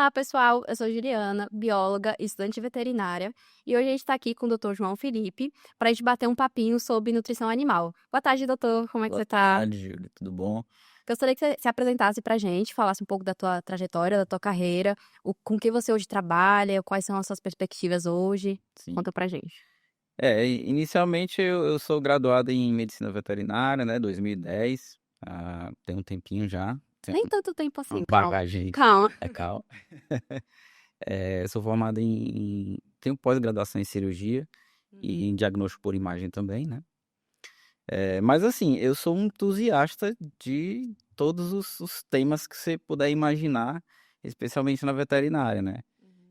Olá, pessoal. Eu sou Juliana, bióloga, estudante veterinária, e hoje a gente está aqui com o Dr. João Felipe para a gente bater um papinho sobre nutrição animal. Boa tarde, doutor. Como é que Boa você está? tarde, Júlio. Tudo bom? Gostaria que você se apresentasse para a gente, falasse um pouco da tua trajetória, da tua carreira, com que você hoje trabalha, quais são as suas perspectivas hoje. Sim. Conta pra gente. Inicialmente eu sou graduado em medicina veterinária, né, 2010. Tem um tempinho já. Tem Nem tanto tempo uma assim, calma. bagagem aí. Calma. Calma. Sou formado tenho pós-graduação em cirurgia e em diagnóstico por imagem também, né? Mas assim, eu sou um entusiasta de todos os temas que você puder imaginar, especialmente na veterinária, né?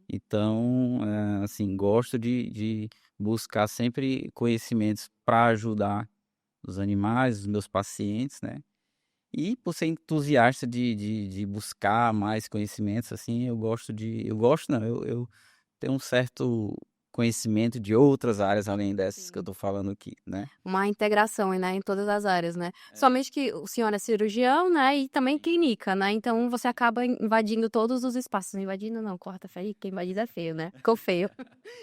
Então, assim, gosto de buscar sempre conhecimentos para ajudar os animais, os meus pacientes, né? E por ser entusiasta de buscar mais conhecimentos, assim, eu tenho um certo conhecimento de outras áreas além dessas que eu Sim. tô falando aqui, né? Uma integração, né, em todas as áreas, né. É. Somente que o senhor é cirurgião, né, e também clínica, né, então você acaba invadindo todos os espaços. Invadindo não, corta feio, que invadido é feio, né, ficou feio.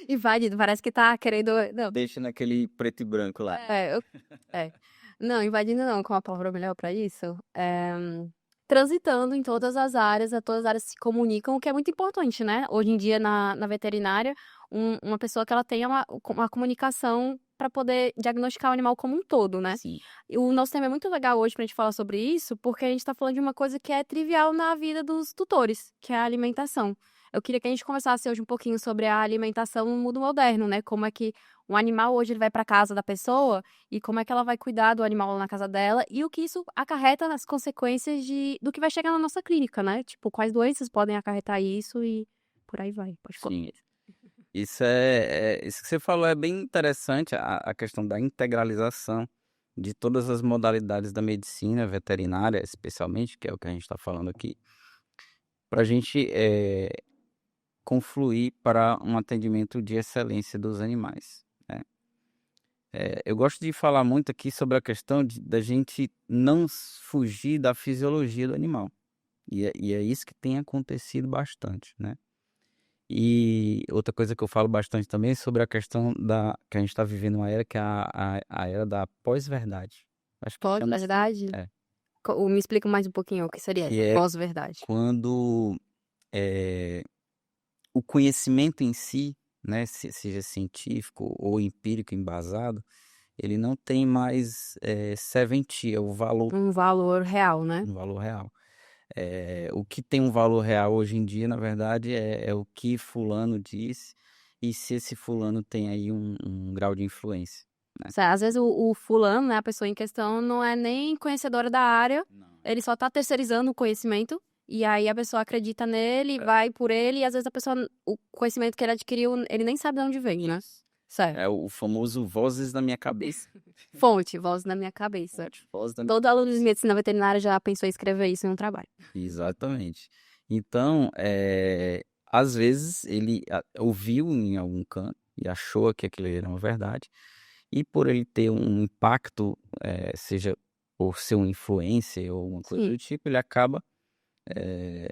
Invadido, parece que tá querendo não, Deixa naquele preto e branco lá. eu é. Não, invadindo não, qual a palavra melhor pra isso? Transitando em todas as áreas, todas as áreas se comunicam, o que é muito importante, né. Hoje em dia na veterinária, uma pessoa que ela tenha uma comunicação para poder diagnosticar o animal como um todo, né. Sim. E o nosso tema é muito legal hoje pra gente falar sobre isso, porque a gente tá falando de uma coisa que é trivial na vida dos tutores, que é a alimentação. Eu queria que a gente conversasse hoje um pouquinho sobre a alimentação no mundo moderno, né, como é que um animal hoje ele vai pra casa da pessoa e como é que ela vai cuidar do animal lá na casa dela e o que isso acarreta nas consequências do que vai chegar na nossa clínica, né, tipo, quais doenças podem acarretar isso e por aí vai. Pode falar. Sim. Isso que você falou é bem interessante, a questão da integralização de todas as modalidades da medicina veterinária, especialmente, que é o que a gente está falando aqui, para a gente confluir para um atendimento de excelência dos animais, né? Eu gosto de falar muito aqui sobre a questão da gente não fugir da fisiologia do animal, e é isso que tem acontecido bastante, né? E outra coisa que eu falo bastante também é sobre a questão que a gente está vivendo uma era que é a era da pós-verdade. Acho que chama assim. Pós-verdade? É. Me explica mais um pouquinho o que seria Que essa é pós-verdade. quando o conhecimento em si, né, seja científico ou empírico embasado, ele não tem mais serventia, o valor, Um valor real, né. um valor real. O que tem um valor real hoje em dia, na verdade, é o que fulano disse e se esse fulano tem aí um grau de influência, né. Às vezes o fulano, né, a pessoa em questão não é nem conhecedora da área, Não. ele só tá terceirizando o conhecimento, e aí a pessoa acredita nele, vai por ele, e às vezes a pessoa o conhecimento que ele adquiriu, ele nem sabe de onde veio, né. Isso. Certo. É o famoso vozes na minha cabeça. Fonte, voz na minha cabeça. Fonte, voz da minha Todo aluno de cabeça. medicina veterinária já pensou em escrever isso em um trabalho. Exatamente. Então, às vezes ele ouviu em algum canto e achou que aquilo era uma verdade, e por ele ter um impacto, seja por ser um influencer ou alguma coisa Sim, do tipo, ele acaba, eh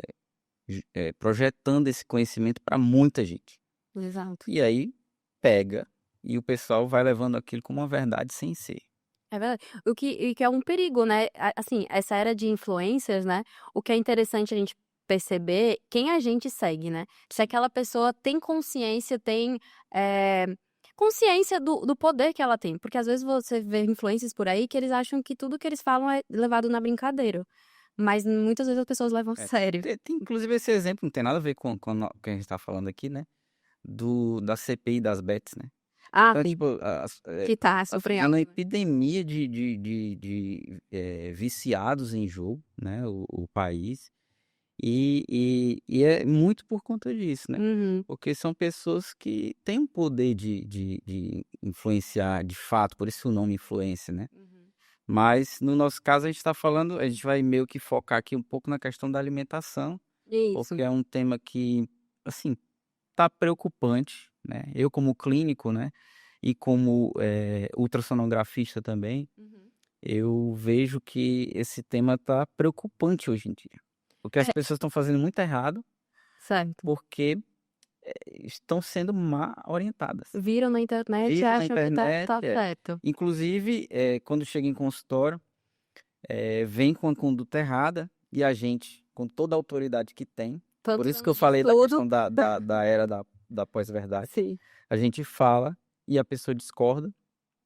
projetando esse conhecimento para muita gente. exato. E aí pega, e o pessoal vai levando aquilo como uma verdade sem ser. É verdade. O que é um perigo, né, assim, essa era de influencers, né, o que é interessante a gente perceber quem a gente segue, né. Se aquela pessoa tem consciência, tem, eh, consciência do poder que ela tem, porque às vezes você vê influencers por aí que eles acham que tudo que eles falam é levado na brincadeira, mas muitas vezes as pessoas levam a É. sério. Tem inclusive esse exemplo, não tem nada a ver com o que a gente está falando aqui, né, da CPI das bets, né. Ah, Então, sim, tipo, que tá super assim, em é uma alta, né. epidemia viciados em jogo, né, o país, e é muito por conta disso, né, Uhum, porque são pessoas que têm um poder de influenciar de fato, por isso o nome influência, né. uhum. Mas no nosso caso a gente vai meio que focar aqui um pouco na questão da alimentação, Isso. porque é um tema que, assim, tá preocupante, né. Eu como clínico, né, e como, ultrassonografista também, Uhum. eu vejo que esse tema tá preocupante hoje em dia, porque as É, pessoas estão fazendo muito errado, Certo. porque estão sendo mal orientadas. Viram na internet e Viram na acham que tá internet, certo. inclusive, quando chega em consultório, vem com a conduta errada e a gente, com toda a autoridade que tem, por Tantos isso que eu anos de falei da estudo. questão da era da pós-verdade, Sim. a gente fala e a pessoa discorda,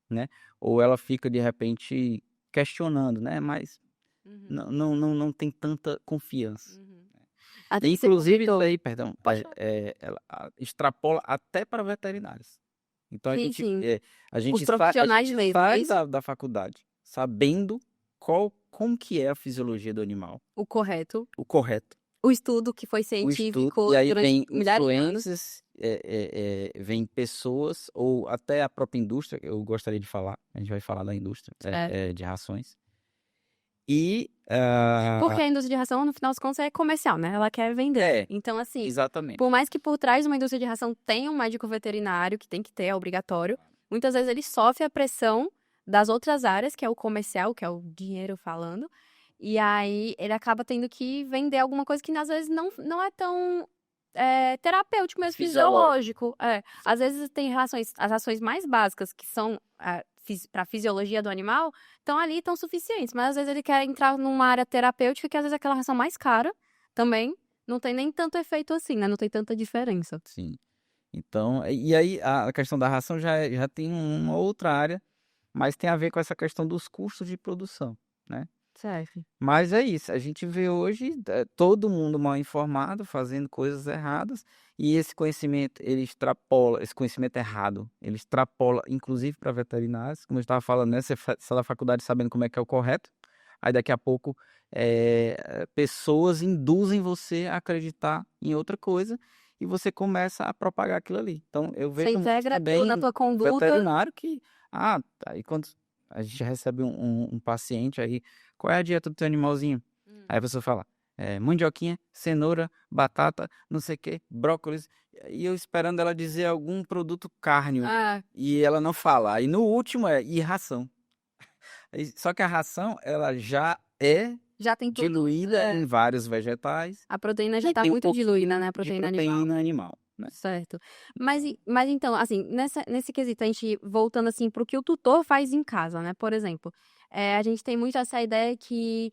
né? Ou ela fica, de repente, questionando, né? Mas Uhum. não tem tanta confiança. Até que você Inclusive, isso comentou. aí, perdão, Pode falar. ela extrapola até para veterinários. Então, Sim, sim. a Os gente profissionais mesmo, é sai isso? da faculdade sabendo como que é a fisiologia do animal, O correto. o correto, O estudo que foi o estudo, científico e aí durante vem milhares de anos. influências, vem pessoas, ou até a própria indústria, eu gostaria de falar, a gente vai falar da indústria de rações. E. Porque a indústria de ração, no final das contas, é comercial, né? Ela quer vender. Então, assim, Exatamente. por mais que por trás de uma indústria de ração tenha um médico veterinário, que tem que ter, é obrigatório, muitas vezes ele sofre a pressão das outras áreas, que é o comercial, que é o dinheiro falando, e aí ele acaba tendo que vender alguma coisa que às vezes não é tão terapêutico mesmo, fisiológico. Às vezes tem as rações mais básicas, que são para a fisiologia do animal, estão ali, estão suficientes. Mas às vezes ele quer entrar numa área terapêutica, que às vezes aquela ração mais cara também não tem nem tanto efeito assim, né? Não tem tanta diferença. Sim. Então, e aí a questão da ração já tem uma outra área, mas tem a ver com essa questão dos custos de produção, né? Certo. Mas é isso, a gente vê hoje todo mundo mal informado, fazendo coisas erradas, e esse conhecimento, ele extrapola, esse conhecimento errado, ele extrapola, inclusive para veterinários, como eu estava falando, né? Você sai da faculdade sabendo como é que é o correto, aí daqui a pouco pessoas induzem você a acreditar em outra coisa, e você começa a propagar aquilo ali. Então, eu Você vejo muito integra aquilo também na tua conduta. veterinário que, aí quando a gente recebe um paciente aí, qual é a dieta do teu animalzinho? Aí a pessoa fala, mandioquinha, cenoura, batata, não sei o que, brócolis, e eu esperando ela dizer algum produto cárneo, e ela não fala. Aí no último e ração. Só que a ração, ela já tem tudo. diluída em vários vegetais. A proteína já E está tem um muito diluída, pouquinho né? A de proteína proteína animal. animal, né? Certo. Mas então, assim, nesse quesito, a gente voltando assim para o que o tutor faz em casa, né? Por exemplo, a gente tem muito essa ideia que,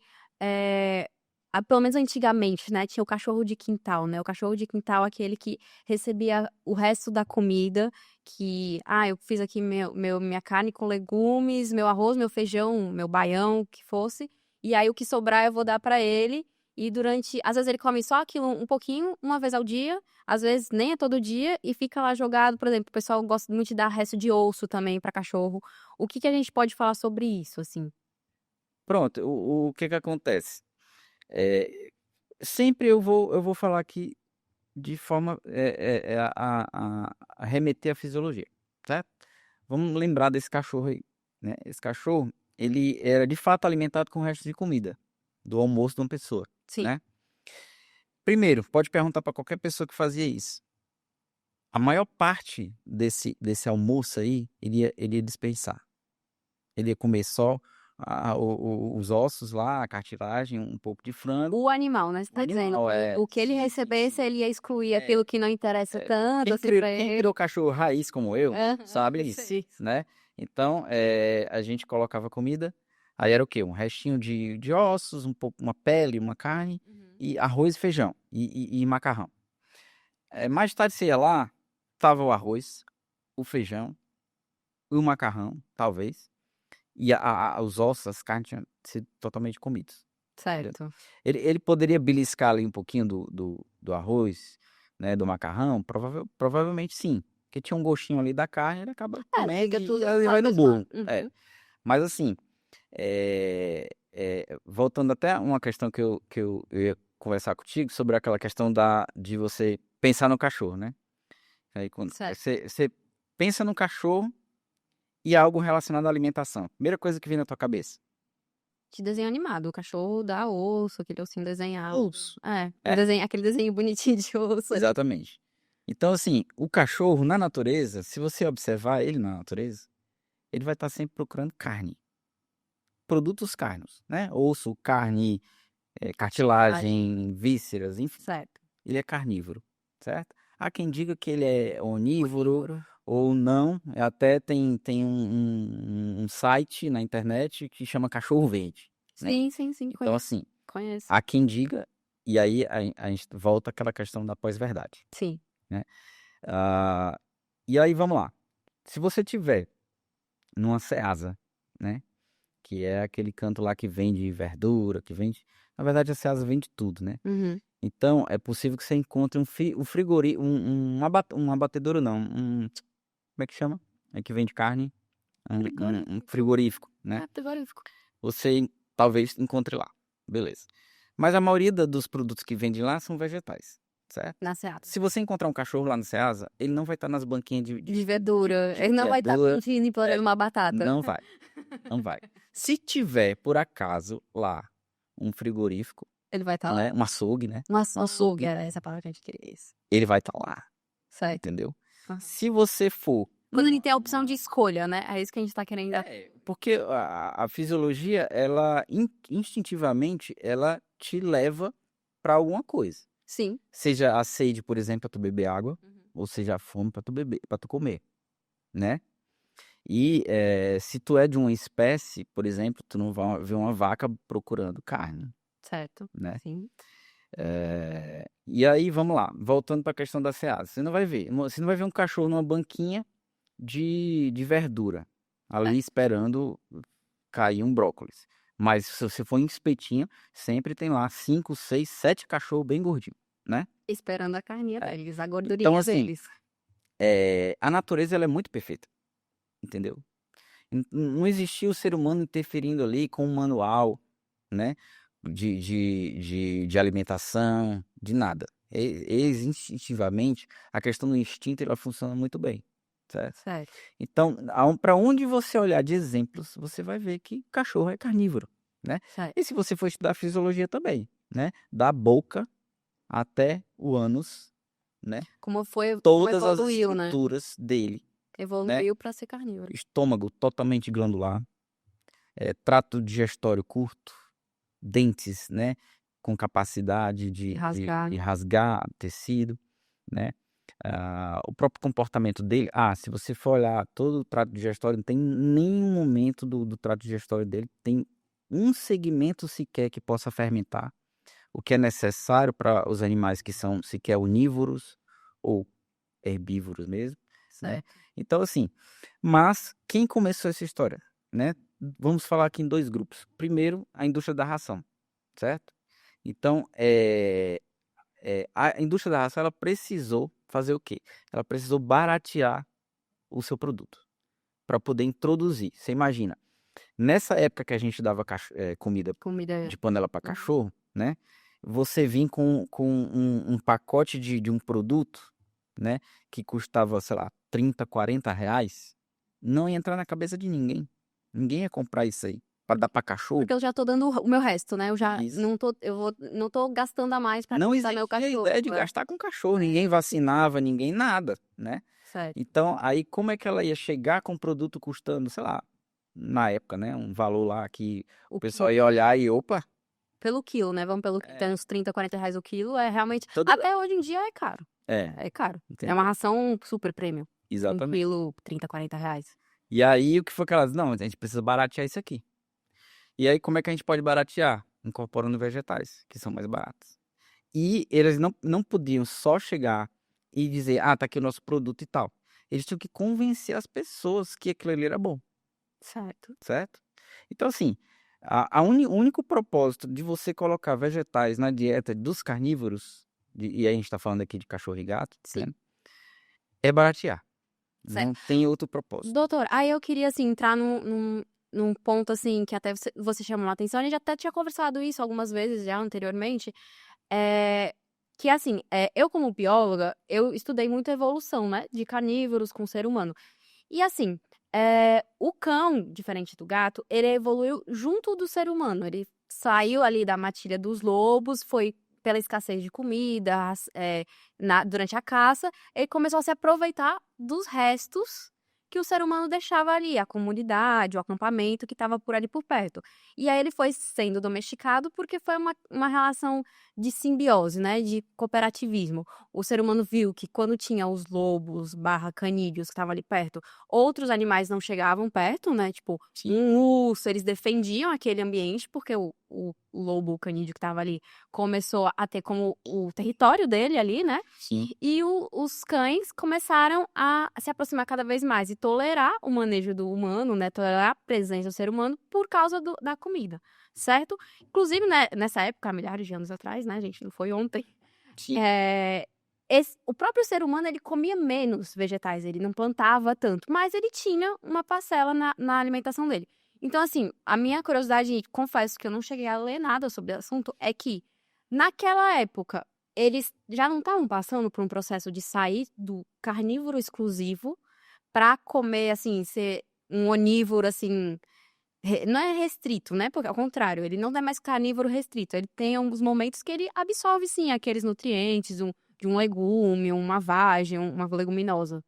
pelo menos antigamente, né? Tinha o cachorro de quintal, né? O cachorro de quintal, aquele que recebia o resto da comida, que, eu fiz aqui minha carne com legumes, meu arroz, meu feijão, meu baião, o que fosse, e aí o que sobrar eu vou dar para ele. E às vezes ele come só aquilo um pouquinho, uma vez ao dia, às vezes nem é todo dia, e fica lá jogado. Por exemplo, o pessoal gosta muito de dar resto de osso também para cachorro. O que a gente pode falar sobre isso, assim? Pronto, o que acontece? Sempre eu vou falar aqui de forma a remeter à fisiologia, certo? Vamos lembrar desse cachorro aí, né? Esse cachorro, ele era de fato alimentado com restos de comida, do almoço de uma pessoa, Sim. né? Primeiro, pode perguntar para qualquer pessoa que fazia isso. A maior parte desse almoço aí, ele ia dispensar. Ele ia comer só os ossos lá, a cartilagem, um pouco de frango. O animal, né? Você tá dizendo. Animal, O que ele recebesse, ele ia excluir aquilo que não interessa tanto, assim, pra Quem ele. criou cachorro raiz como eu, sabe isso, Sei. né? Então, a gente colocava comida, aí era o quê? Um restinho de ossos, um pouco, uma pele, uma carne, e arroz e feijão, e macarrão. Mais tarde você ia lá, tava o arroz, o feijão, o macarrão, talvez, e os ossos, as carnes tinham sido totalmente comidos. Certo. Ele poderia beliscar ali um pouquinho do arroz, né, do macarrão? Provavelmente sim. Porque tinha um gostinho ali da carne, ele acaba comendo Fica tudo e ele vai no bolo. Uhum. Mas assim, voltando até uma questão que eu ia conversar contigo, sobre aquela questão de você pensar no cachorro, né? Aí quando Certo. você pensa no cachorro e algo relacionado à alimentação. Primeira coisa que vem na tua cabeça. De desenho animado. O cachorro dá osso, aquele ossinho desenhado. Osso. Aquele desenho bonitinho de osso. Exatamente. Então, assim, o cachorro na natureza, se você observar ele na natureza, ele vai estar sempre procurando carne. Produtos carnos, né? Osso, carne, cartilagem, vísceras, enfim. Certo. ele é carnívoro, certo? Há quem diga que ele é onívoro ou não. Até tem um site na internet que chama Cachorro Verde, né? Sim, Então, assim, conheço. há quem diga, e aí a gente volta àquela questão da pós-verdade, Sim. né? Ah, e aí, vamos lá. Se você tiver numa Ceasa, né? Que é aquele canto lá que vende verdura, que vende... Na verdade, a Ceasa vende tudo, né? Uhum. Então, é possível que você encontre um frigorífico, um abatedouro não, como é que chama? É que vende carne, um frigorífico, né? É frigorífico. Você talvez encontre lá, beleza. Mas a maioria dos produtos que vendem lá são vegetais, certo? Na Seara. Se você encontrar um cachorro lá no Ceasa, ele não vai estar nas banquinhas De verdura. de Ele não vai estar verdura. pedindo e implorando uma batata. Não vai, não vai. Se tiver, por acaso, lá um frigorífico, Ele vai estar lá. né? Um açougue, né? Um açougue, era essa palavra que a gente queria. Isso. Ele vai estar lá, Certo. entendeu? Ah. Se você for... Quando ele tem a opção de escolha, né? É isso que a gente tá querendo. Porque a fisiologia, ela instintivamente, ela te leva para alguma coisa. Sim. Seja a sede, por exemplo, para tu beber água, ou seja a fome para tu beber, para tu comer, né? E se tu é de uma espécie, por exemplo, tu não vai ver uma vaca procurando carne, Certo. né? Sim. E aí, vamos lá, voltando para a questão da Ceasa. Você não vai ver um cachorro numa banquinha de verdura, ali esperando cair um brócolis. Mas se você for em espetinho, sempre tem lá 5, 6, 7 cachorros bem gordinhos, né? Esperando a carninha deles, a gordurinha Então, assim, deles. a natureza ela é muito perfeita, entendeu? Não existia o ser humano interferindo ali com um manual, né? De alimentação, de nada. Eles instintivamente, a questão do instinto, ela funciona muito bem, certo? Certo. Então, para onde você olhar de exemplos, você vai ver que cachorro é carnívoro, né? Certo. E se você for estudar fisiologia também, né? Da boca até o ânus, né? Como Todas as evoluiu, né? estruturas dele, Evoluiu para ser carnívoro. estômago totalmente glandular, trato digestório curto, dentes, né? Com capacidade de rasgar tecido, né? O próprio comportamento dele. Se você for olhar todo o trato digestório, não tem nenhum momento do trato digestório dele, tem um segmento sequer que possa fermentar, o que é necessário para os animais que são sequer onívoros ou herbívoros mesmo, né? Então, assim, mas quem começou essa história, né? Vamos falar aqui em dois grupos. Primeiro, a indústria da ração, certo? Então, a indústria da ração, ela precisou fazer o quê? Ela precisou baratear o seu produto para poder introduzir. Você imagina, nessa época que a gente dava comida de panela para cachorro, né? Você vinha com um pacote de um produto, né? Que custava, sei lá, 30, 40 reais. Não ia entrar na cabeça de ninguém. Ninguém ia comprar isso aí para dar para cachorro. Porque eu já tô dando o meu resto, né? Eu já não tô gastando a mais para dar meu cachorro. Não existia a ideia de gastar com cachorro. Ninguém vacinava, ninguém nada, né? Certo. Então, aí como é que ela ia chegar com um produto custando, sei lá, na época, né? Um valor lá que o pessoal ia olhar e, opa... Pelo quilo, né? Vamos pelo que tem uns 30, 40 reais o quilo. É realmente... Todo- Até hoje em dia é caro. É caro. Entendeu? É uma ração super premium. Exatamente. Um quilo, 30, 40 reais. E aí, o que foi que elas... Não, a gente precisa baratear isso aqui. E aí, como é que a gente pode baratear? Incorporando vegetais, que são mais baratos. E eles não podiam só chegar e dizer, tá aqui o nosso produto e tal. Eles tinham que convencer as pessoas que aquilo ali era bom, certo? Então, assim, o único propósito de você colocar vegetais na dieta dos carnívoros, e aí a gente tá falando aqui de cachorro e gato, Sim. né? É baratear. Certo. Não tem outro propósito. Doutor, aí eu queria, assim, entrar num ponto, assim, que até você chamou a atenção. A gente até tinha conversado isso algumas vezes já anteriormente. Que, assim, eu como bióloga, eu estudei muito a evolução, né? De carnívoros com o ser humano. E, assim, o cão, diferente do gato, ele evoluiu junto do ser humano. Ele saiu ali da matilha dos lobos, foi pela escassez de comida, durante a caça, ele começou a se aproveitar dos restos que o ser humano deixava ali, a comunidade, o acampamento que estava por ali por perto. E aí ele foi sendo domesticado porque foi uma relação de simbiose, né, de cooperativismo. O ser humano viu que quando tinha os lobos barra canídeos que estavam ali perto, outros animais não chegavam perto, né, tipo Sim, um urso, eles defendiam aquele ambiente porque o lobo, o canídeo que estava ali, começou a ter como o território dele ali, né? sim. E os cães começaram a se aproximar cada vez mais e tolerar o manejo do humano, né? Tolerar a presença do ser humano por causa da comida, certo? Inclusive, né, nessa época, há milhares de anos atrás, né, gente? Não foi ontem. Sim. É, o próprio ser humano, ele comia menos vegetais, ele não plantava tanto, mas ele tinha uma parcela na alimentação dele. Então, assim, a minha curiosidade, e confesso que eu não cheguei a ler nada sobre o assunto, é que naquela época eles já não estavam passando por um processo de sair do carnívoro exclusivo para comer, assim, ser um onívoro, assim, não é restrito, né? Porque ao contrário, ele não é mais carnívoro restrito. Ele tem alguns momentos que ele absorve, sim, aqueles nutrientes de um legume, uma vagem, uma leguminosa.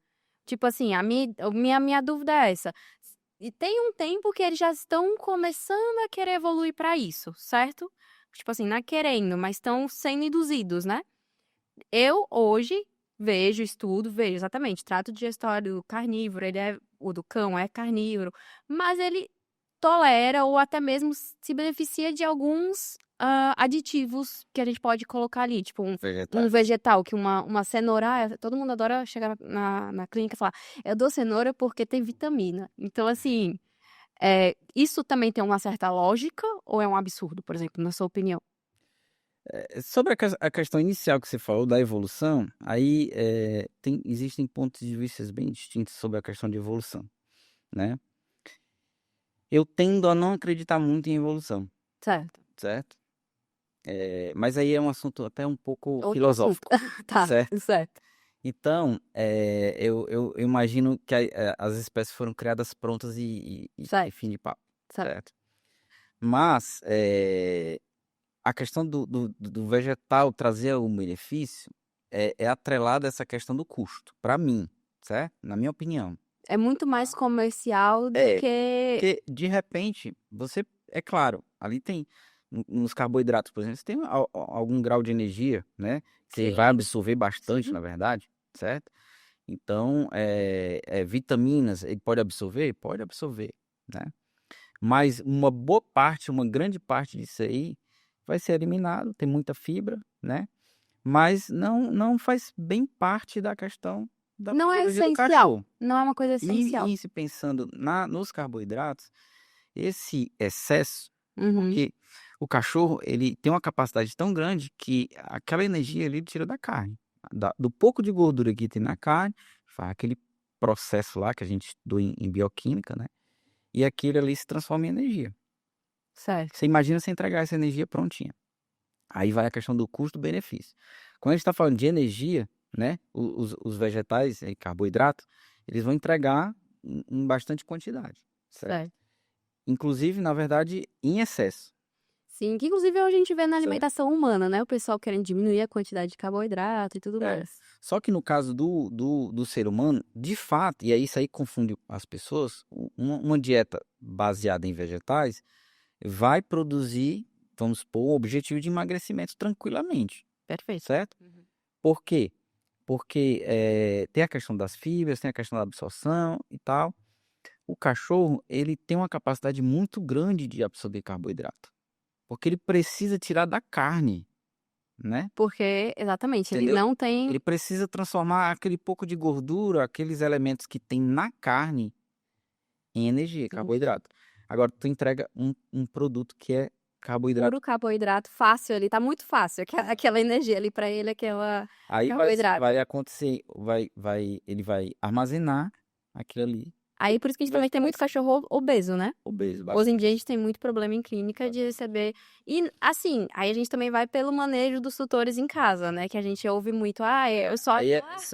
Tipo assim, a minha dúvida é essa. E tem um tempo que eles já estão começando a querer evoluir para isso, certo? Tipo assim, não é querendo, mas estão sendo induzidos, né? Eu hoje vejo exatamente, trato de história do carnívoro, o do cão é carnívoro, mas ele tolera ou até mesmo se beneficia de alguns aditivos que a gente pode colocar ali, tipo um Vegetais. vegetal, que uma cenoura, todo mundo adora chegar na clínica e falar, eu dou cenoura porque tem vitamina. Então, assim, isso também tem uma certa lógica ou é um absurdo, por exemplo, na sua opinião? Sobre a questão inicial que você falou da evolução, aí existem pontos de vista bem distintos sobre a questão de evolução, né? Eu tendo a não acreditar muito em evolução, Certo. certo? Mas aí é um assunto até um pouco Outro assunto. filosófico, Tá, certo? certo. Então, eu imagino que as espécies foram criadas prontas e Certo, fim de papo, certo. certo? Mas a questão do vegetal trazer algum benefício é atrelada a essa questão do custo, para mim, certo? Na minha opinião. É muito mais comercial do É, que. porque de repente, é claro, ali tem, nos carboidratos, por exemplo, você tem algum grau de energia, né? Que você vai Sim. absorver bastante, na verdade, certo? Então, vitaminas, ele pode absorver? Pode absorver, né? Mas uma boa parte, uma grande parte disso aí vai ser eliminado, tem muita fibra, né? Mas não faz bem parte da questão da Não é fisiologia do essencial. cachorro. Não é uma coisa essencial. E se pensando nos carboidratos, esse excesso, Uhum. porque o cachorro, ele tem uma capacidade tão grande que aquela energia ele tira da carne. Do pouco de gordura que tem na carne, faz aquele processo lá que a gente estudou em bioquímica, né? E aquilo ali se transforma em energia. Certo. Você imagina você entregar essa energia prontinha. Aí vai a questão do custo-benefício. Quando a gente está falando de energia, né? Os vegetais e carboidratos, eles vão entregar em bastante quantidade, certo? Certo. Inclusive, na verdade, em excesso, Sim, que inclusive hoje a gente vê na certo? alimentação humana, né? O pessoal querendo diminuir a quantidade de carboidrato e tudo É. mais. Só que no caso do ser humano, de fato, e aí isso aí confunde as pessoas, uma dieta baseada em vegetais vai produzir, vamos supor, um objetivo de emagrecimento tranquilamente, Perfeito. certo? Uhum. Por quê? Porque tem a questão das fibras, tem a questão da absorção e tal. O cachorro, ele tem uma capacidade muito grande de absorver carboidrato, porque ele precisa tirar da carne, né? Porque, exatamente, ele Entendeu? não tem. Ele precisa transformar aquele pouco de gordura, aqueles elementos que tem na carne, em energia, carboidrato. Agora, tu entrega um produto que é carboidrato. Puro carboidrato fácil ali, tá muito fácil. Aquela energia ali pra ele, aquela Aí carboidrato. vai acontecer, ele vai armazenar aquilo ali. Aí por isso que a gente também tem muito cachorro obeso, né? Obeso, Hoje em dia a bastante. gente tem muito problema em clínica de receber. E assim, aí a gente também vai pelo manejo dos tutores em casa, né? Que a gente ouve muito, eu só. Aí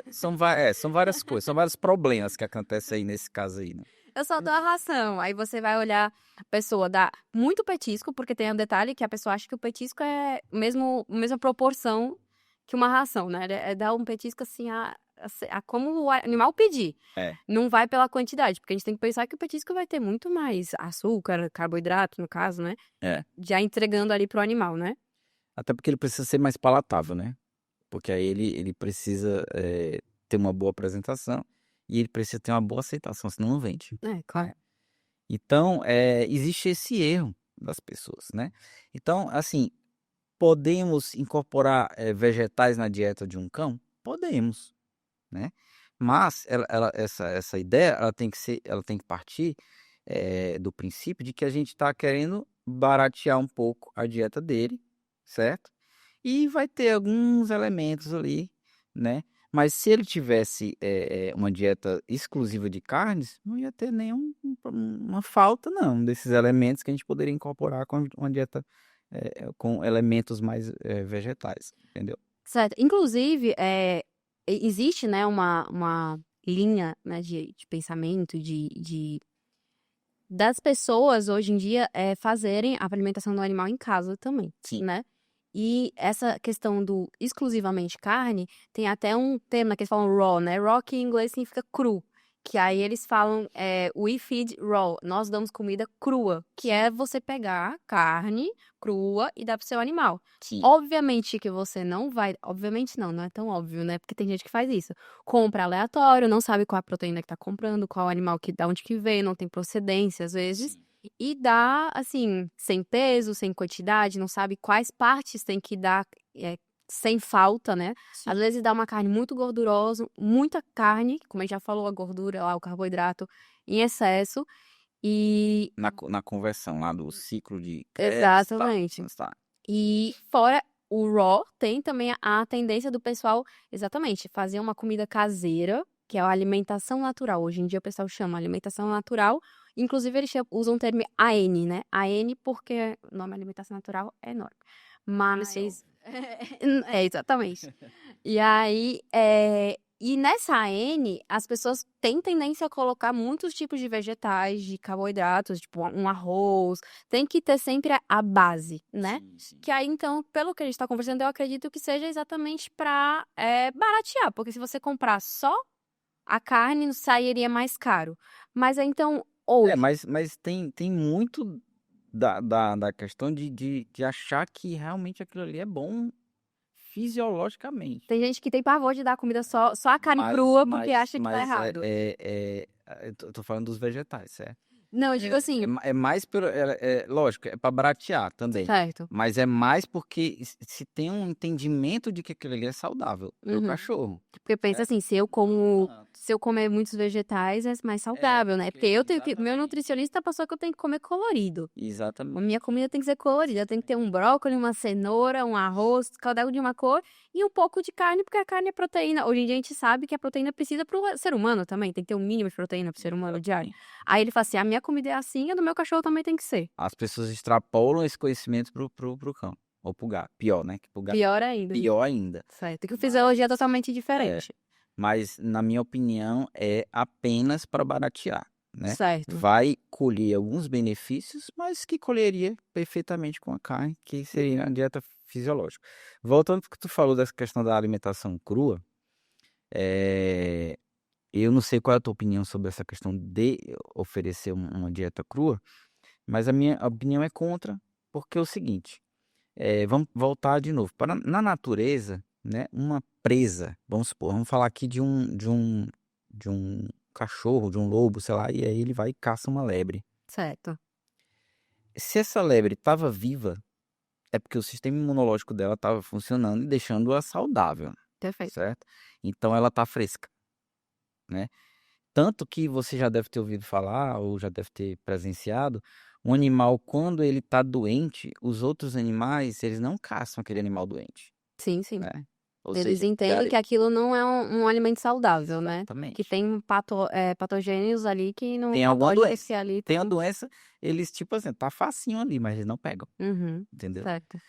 são várias coisas, são vários problemas que acontecem aí nesse caso aí, né? Eu só dou a ração. Aí você vai olhar, a pessoa dá muito petisco, porque tem um detalhe que a pessoa acha que o petisco é a mesma proporção que uma ração, né? É dar um petisco assim, como o animal pedir. É. Não vai pela quantidade, porque a gente tem que pensar que o petisco vai ter muito mais açúcar, carboidrato, no caso, né? É. Já entregando ali pro animal, né? Até porque ele precisa ser mais palatável, né? Porque aí ele precisa ter uma boa apresentação e ele precisa ter uma boa aceitação, senão não vende. É, claro. Então, existe esse erro das pessoas, né? Então, assim, podemos incorporar vegetais na dieta de um cão? Podemos, né? Mas essa ideia ela tem que partir do princípio de que a gente está querendo baratear um pouco a dieta dele, certo? E vai ter alguns elementos ali, né? Mas se ele tivesse uma dieta exclusiva de carnes, não ia ter uma falta, não, desses elementos que a gente poderia incorporar com uma dieta com elementos mais vegetais, entendeu? Certo. Inclusive, existe, né, uma linha, né, de pensamento, das pessoas hoje em dia fazerem a alimentação do animal em casa também, Sim. né? E essa questão do exclusivamente carne, tem até um termo que eles falam raw, né? Raw que em inglês significa cru. Que aí eles falam we feed raw, nós damos comida crua, que é você pegar carne crua e dar pro seu animal. Sim. Obviamente que você não vai, obviamente não é tão óbvio, né? Porque tem gente que faz isso. Compra aleatório, não sabe qual a proteína que tá comprando, qual animal da onde que veio, não tem procedência às vezes. Sim. E dá, assim, sem peso, sem quantidade, não sabe quais partes tem que dar sem falta, né? Sim. Às vezes dá uma carne muito gordurosa, muita carne, como a gente já falou, a gordura lá, o carboidrato em excesso. E. Na conversão lá do ciclo de Exatamente. tá. E fora o raw, tem também a tendência do pessoal, exatamente, fazer uma comida caseira, que é a alimentação natural. Hoje em dia o pessoal chama alimentação natural. Inclusive, eles usam o termo AN, né? AN porque o nome alimentação natural é enorme. Mas. Exatamente. E aí, e nessa AN, as pessoas têm tendência a colocar muitos tipos de vegetais, de carboidratos, tipo um arroz. Tem que ter sempre a base, né? Sim, sim. Que aí, então, pelo que a gente tá conversando, eu acredito que seja exatamente pra baratear. Porque se você comprar só a carne, sairia mais caro. Mas aí, então, hoje. Mas tem muito da questão de achar que realmente aquilo ali é bom fisiologicamente. Tem gente que tem pavor de dar comida só a carne crua porque acha que tá errado. Eu tô falando dos vegetais, certo? Não, eu digo assim. É mais pelo. Lógico, é para baratear também. Certo. Mas é mais porque se tem um entendimento de que aquilo ali é saudável pro cachorro. Porque pensa assim, se eu comer muitos vegetais, é mais saudável, né? Porque meu nutricionista passou que eu tenho que comer colorido. A Exatamente. minha comida tem que ser colorida. Eu tenho que ter um brócolis, uma cenoura, um arroz, cada um de uma cor, e um pouco de carne, porque a carne é proteína. Hoje em dia a gente sabe que a proteína precisa pro ser humano também. Tem que ter um mínimo de proteína pro ser humano diário. Aí ele fala assim: a minha comida é assim, a do meu cachorro também tem que ser. As pessoas extrapolam esse conhecimento pro cão. Ou pro gato. Pior, né? Que pro gato. Pior ainda. Pior ainda. Certo. Que a fisiologia é totalmente diferente. Mas, na minha opinião, é apenas para baratear, né? Certo. Vai colher alguns benefícios, mas que colheria perfeitamente com a carne, que seria a dieta fisiológica. Voltando para o que tu falou dessa questão da alimentação crua, eu não sei qual é a tua opinião sobre essa questão de oferecer uma dieta crua, mas a minha opinião é contra, porque é o seguinte, vamos voltar de novo. Na natureza, né, uma presa, vamos supor, vamos falar aqui de um cachorro, de um lobo, sei lá, e aí ele vai e caça uma lebre. Certo. Se essa lebre estava viva, é porque o sistema imunológico dela estava funcionando e deixando-a saudável, Perfeito. certo? Então ela está fresca, né? Tanto que você já deve ter ouvido falar, ou já deve ter presenciado, um animal, quando ele está doente, os outros animais, eles não caçam aquele animal doente, Sim, sim. né? Ou Eles seja, entendem que aquilo não é um alimento saudável, né? exatamente. Que tem patogênios ali que não Tem alguma pode doença. ser ali. Tem a doença, eles, tipo assim, tá facinho ali, mas eles não pegam, Uhum, entendeu? certo.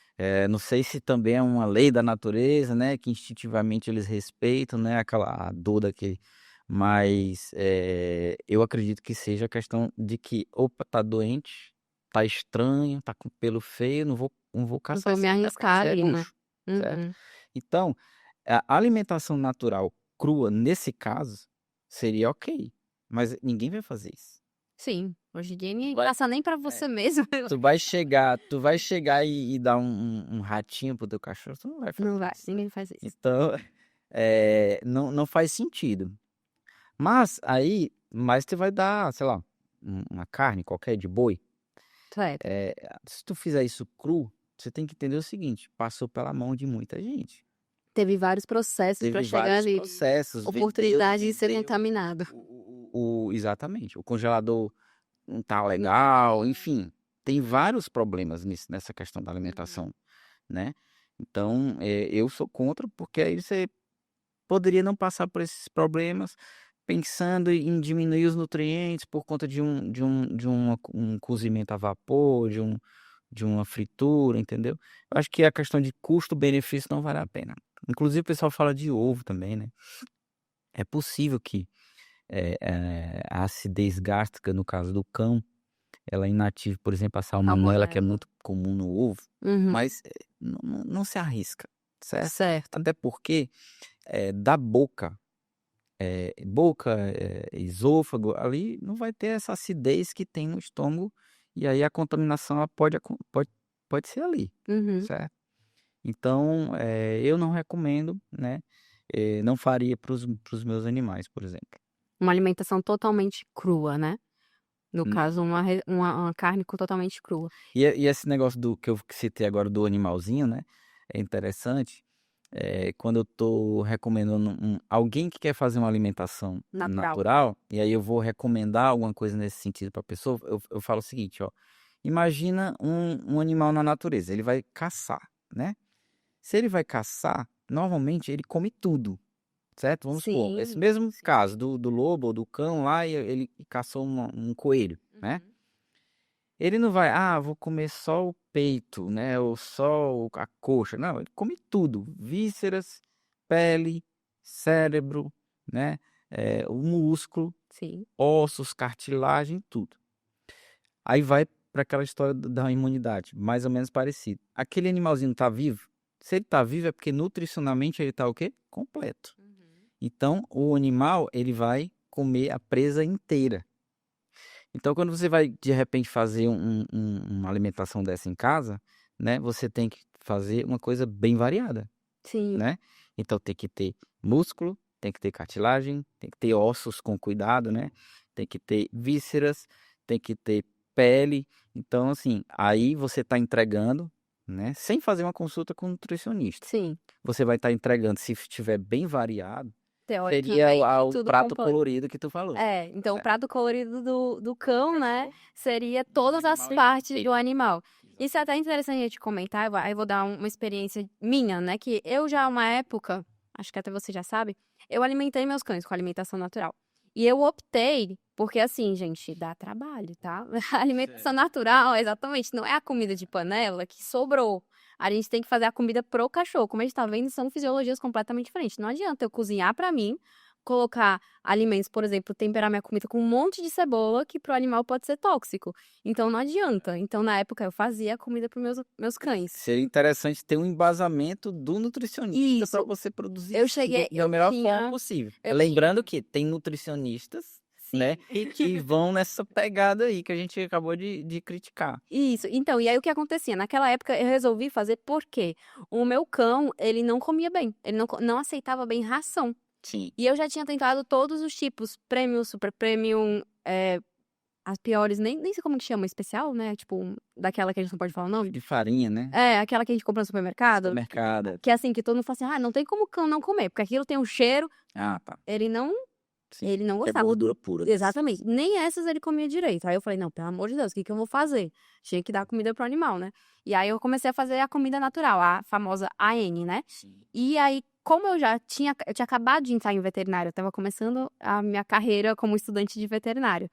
Não sei se também é uma lei da natureza, né? Que instintivamente eles respeitam, né? Aquela dor daquele. Mas eu acredito que seja a questão de que, opa, tá doente, tá estranho, tá com pelo feio, não vou Não caçar vou me esse cara, porque arriscar isso é ali, né? luxo, certo? Uhum. Então, a alimentação natural crua, nesse caso, seria ok. Mas ninguém vai fazer isso. Sim, hoje em dia ninguém Vai- passa nem pra você mesmo. Tu vai chegar e dar um ratinho pro teu cachorro, tu não vai fazer Não vai, isso. ninguém faz isso. Então, não faz sentido. Mas tu vai dar, sei lá, uma carne qualquer de boi. Certo. Se tu fizer isso cru, você tem que entender o seguinte: passou pela mão de muita gente. Teve vários processos pra Teve chegar vários ali. processos. Oportunidade de ser veio contaminado. exatamente. O congelador não tá legal, enfim. Tem vários problemas nessa questão da alimentação, né? Então, eu sou contra, porque aí você poderia não passar por esses problemas pensando em diminuir os nutrientes por conta um cozimento a vapor, de uma fritura, entendeu? Eu acho que a questão de custo-benefício não vale a pena. Inclusive, o pessoal fala de ovo também, né? É possível que a acidez gástrica, no caso do cão, ela inative, por exemplo, a salmonela, que é Salmonela. muito comum no ovo, Uhum. mas não se arrisca, certo? Certo. Até porque da boca, esôfago, ali não vai ter essa acidez que tem no estômago, e aí a contaminação ela pode ser ali, Uhum. certo? Então, eu não recomendo, né? Não faria para os meus animais, por exemplo. Uma alimentação totalmente crua, né? No Hum. caso, uma carne totalmente crua. E esse negócio que eu citei agora do animalzinho, né? É interessante. Quando eu tô recomendando alguém que quer fazer uma alimentação natural, e aí eu vou recomendar alguma coisa nesse sentido para a pessoa, eu falo o seguinte, ó. Imagina um animal na natureza, ele vai caçar, né? Se ele vai caçar, normalmente ele come tudo, certo? Vamos supor, esse mesmo caso do lobo ou do cão lá, e ele caçou um coelho, né? Ele não vai, vou comer só o peito, né? Ou só a coxa. Não, ele come tudo. Vísceras, pele, cérebro, né? O músculo, Sim. ossos, cartilagem, tudo. Aí vai para aquela história da imunidade, mais ou menos parecido. Aquele animalzinho tá vivo? Se ele tá vivo é porque nutricionalmente ele tá o quê? Completo. Então, o animal, ele vai comer a presa inteira. Então, quando você vai, de repente, fazer uma alimentação dessa em casa, né? Você tem que fazer uma coisa bem variada, Sim. né? Então, tem que ter músculo, tem que ter cartilagem, tem que ter ossos com cuidado, né? Tem que ter vísceras, tem que ter pele. Então, assim, aí você está entregando, né? Sem fazer uma consulta com um nutricionista. Sim. Você vai estar entregando, se estiver bem variado, seria Teoricamente, o prato colorido que tu falou. Então o prato colorido do cão, né, seria todas as partes do animal. Isso é até interessante a gente comentar, aí eu vou dar uma experiência minha, né, que eu já uma época, acho que até você já sabe, eu alimentei meus cães com alimentação natural. E eu optei, porque assim, gente, dá trabalho, tá? A alimentação natural, exatamente, não é a comida de panela que sobrou. A gente tem que fazer a comida pro cachorro. Como a gente tá vendo, são fisiologias completamente diferentes. Não adianta eu cozinhar pra mim, colocar alimentos, por exemplo, temperar minha comida com um monte de cebola que pro animal pode ser tóxico. Então não adianta. Então na época eu fazia a comida para meus cães. Seria interessante ter um embasamento do nutricionista para você produzir da melhor forma possível. Lembrando que tem nutricionistas, né, que vão nessa pegada aí que a gente acabou de criticar. Isso. Então, e aí o que acontecia? Naquela época eu resolvi fazer porque o meu cão, ele não comia bem. Ele não aceitava bem ração. Sim. E eu já tinha tentado todos os tipos, premium, super premium, as piores, nem sei como que chama, especial, né? Tipo, daquela que a gente não pode falar o nome. De farinha, né? Aquela que a gente compra no supermercado. Supermercado. Que assim, que todo mundo fala assim, não tem como o cão não comer, porque aquilo tem um cheiro. Tá. Ele não gostava. É gordura pura. Exatamente. Nem essas ele comia direito. Aí eu falei, não, pelo amor de Deus, o que eu vou fazer? Tinha que dar comida pro animal, né? E aí eu comecei a fazer a comida natural, a famosa AN, né? Sim. E aí, como eu tinha acabado de entrar em veterinário, eu tava começando a minha carreira como estudante de veterinário.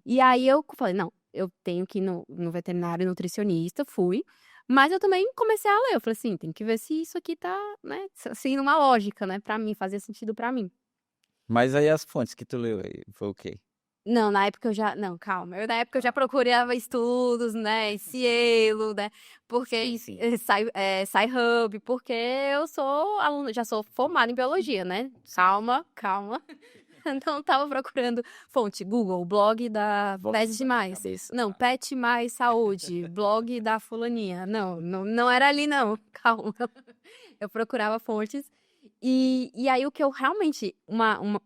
E aí eu falei, não, eu tenho que ir no veterinário nutricionista, fui. Mas eu também comecei a ler, eu falei assim, tem que ver se isso aqui tá, né, assim, numa lógica, né, pra mim, fazia sentido pra mim. Mas aí as fontes que tu leu aí, foi o quê? Não, na época eu já. Não, calma. Na época eu já procurava estudos, né? Cielo, né? Porque. Sim, sim. Sci-Hub, porque eu sou aluna, já sou formada em biologia, né? Calma, calma. Então, tava procurando fonte Google, blog da Volta Pet na minha Mais. cabeça. Não, Pet Mais Saúde, blog da fulaninha. Não, não, não era ali, não. Calma. Eu procurava fontes. E aí, o que eu realmente.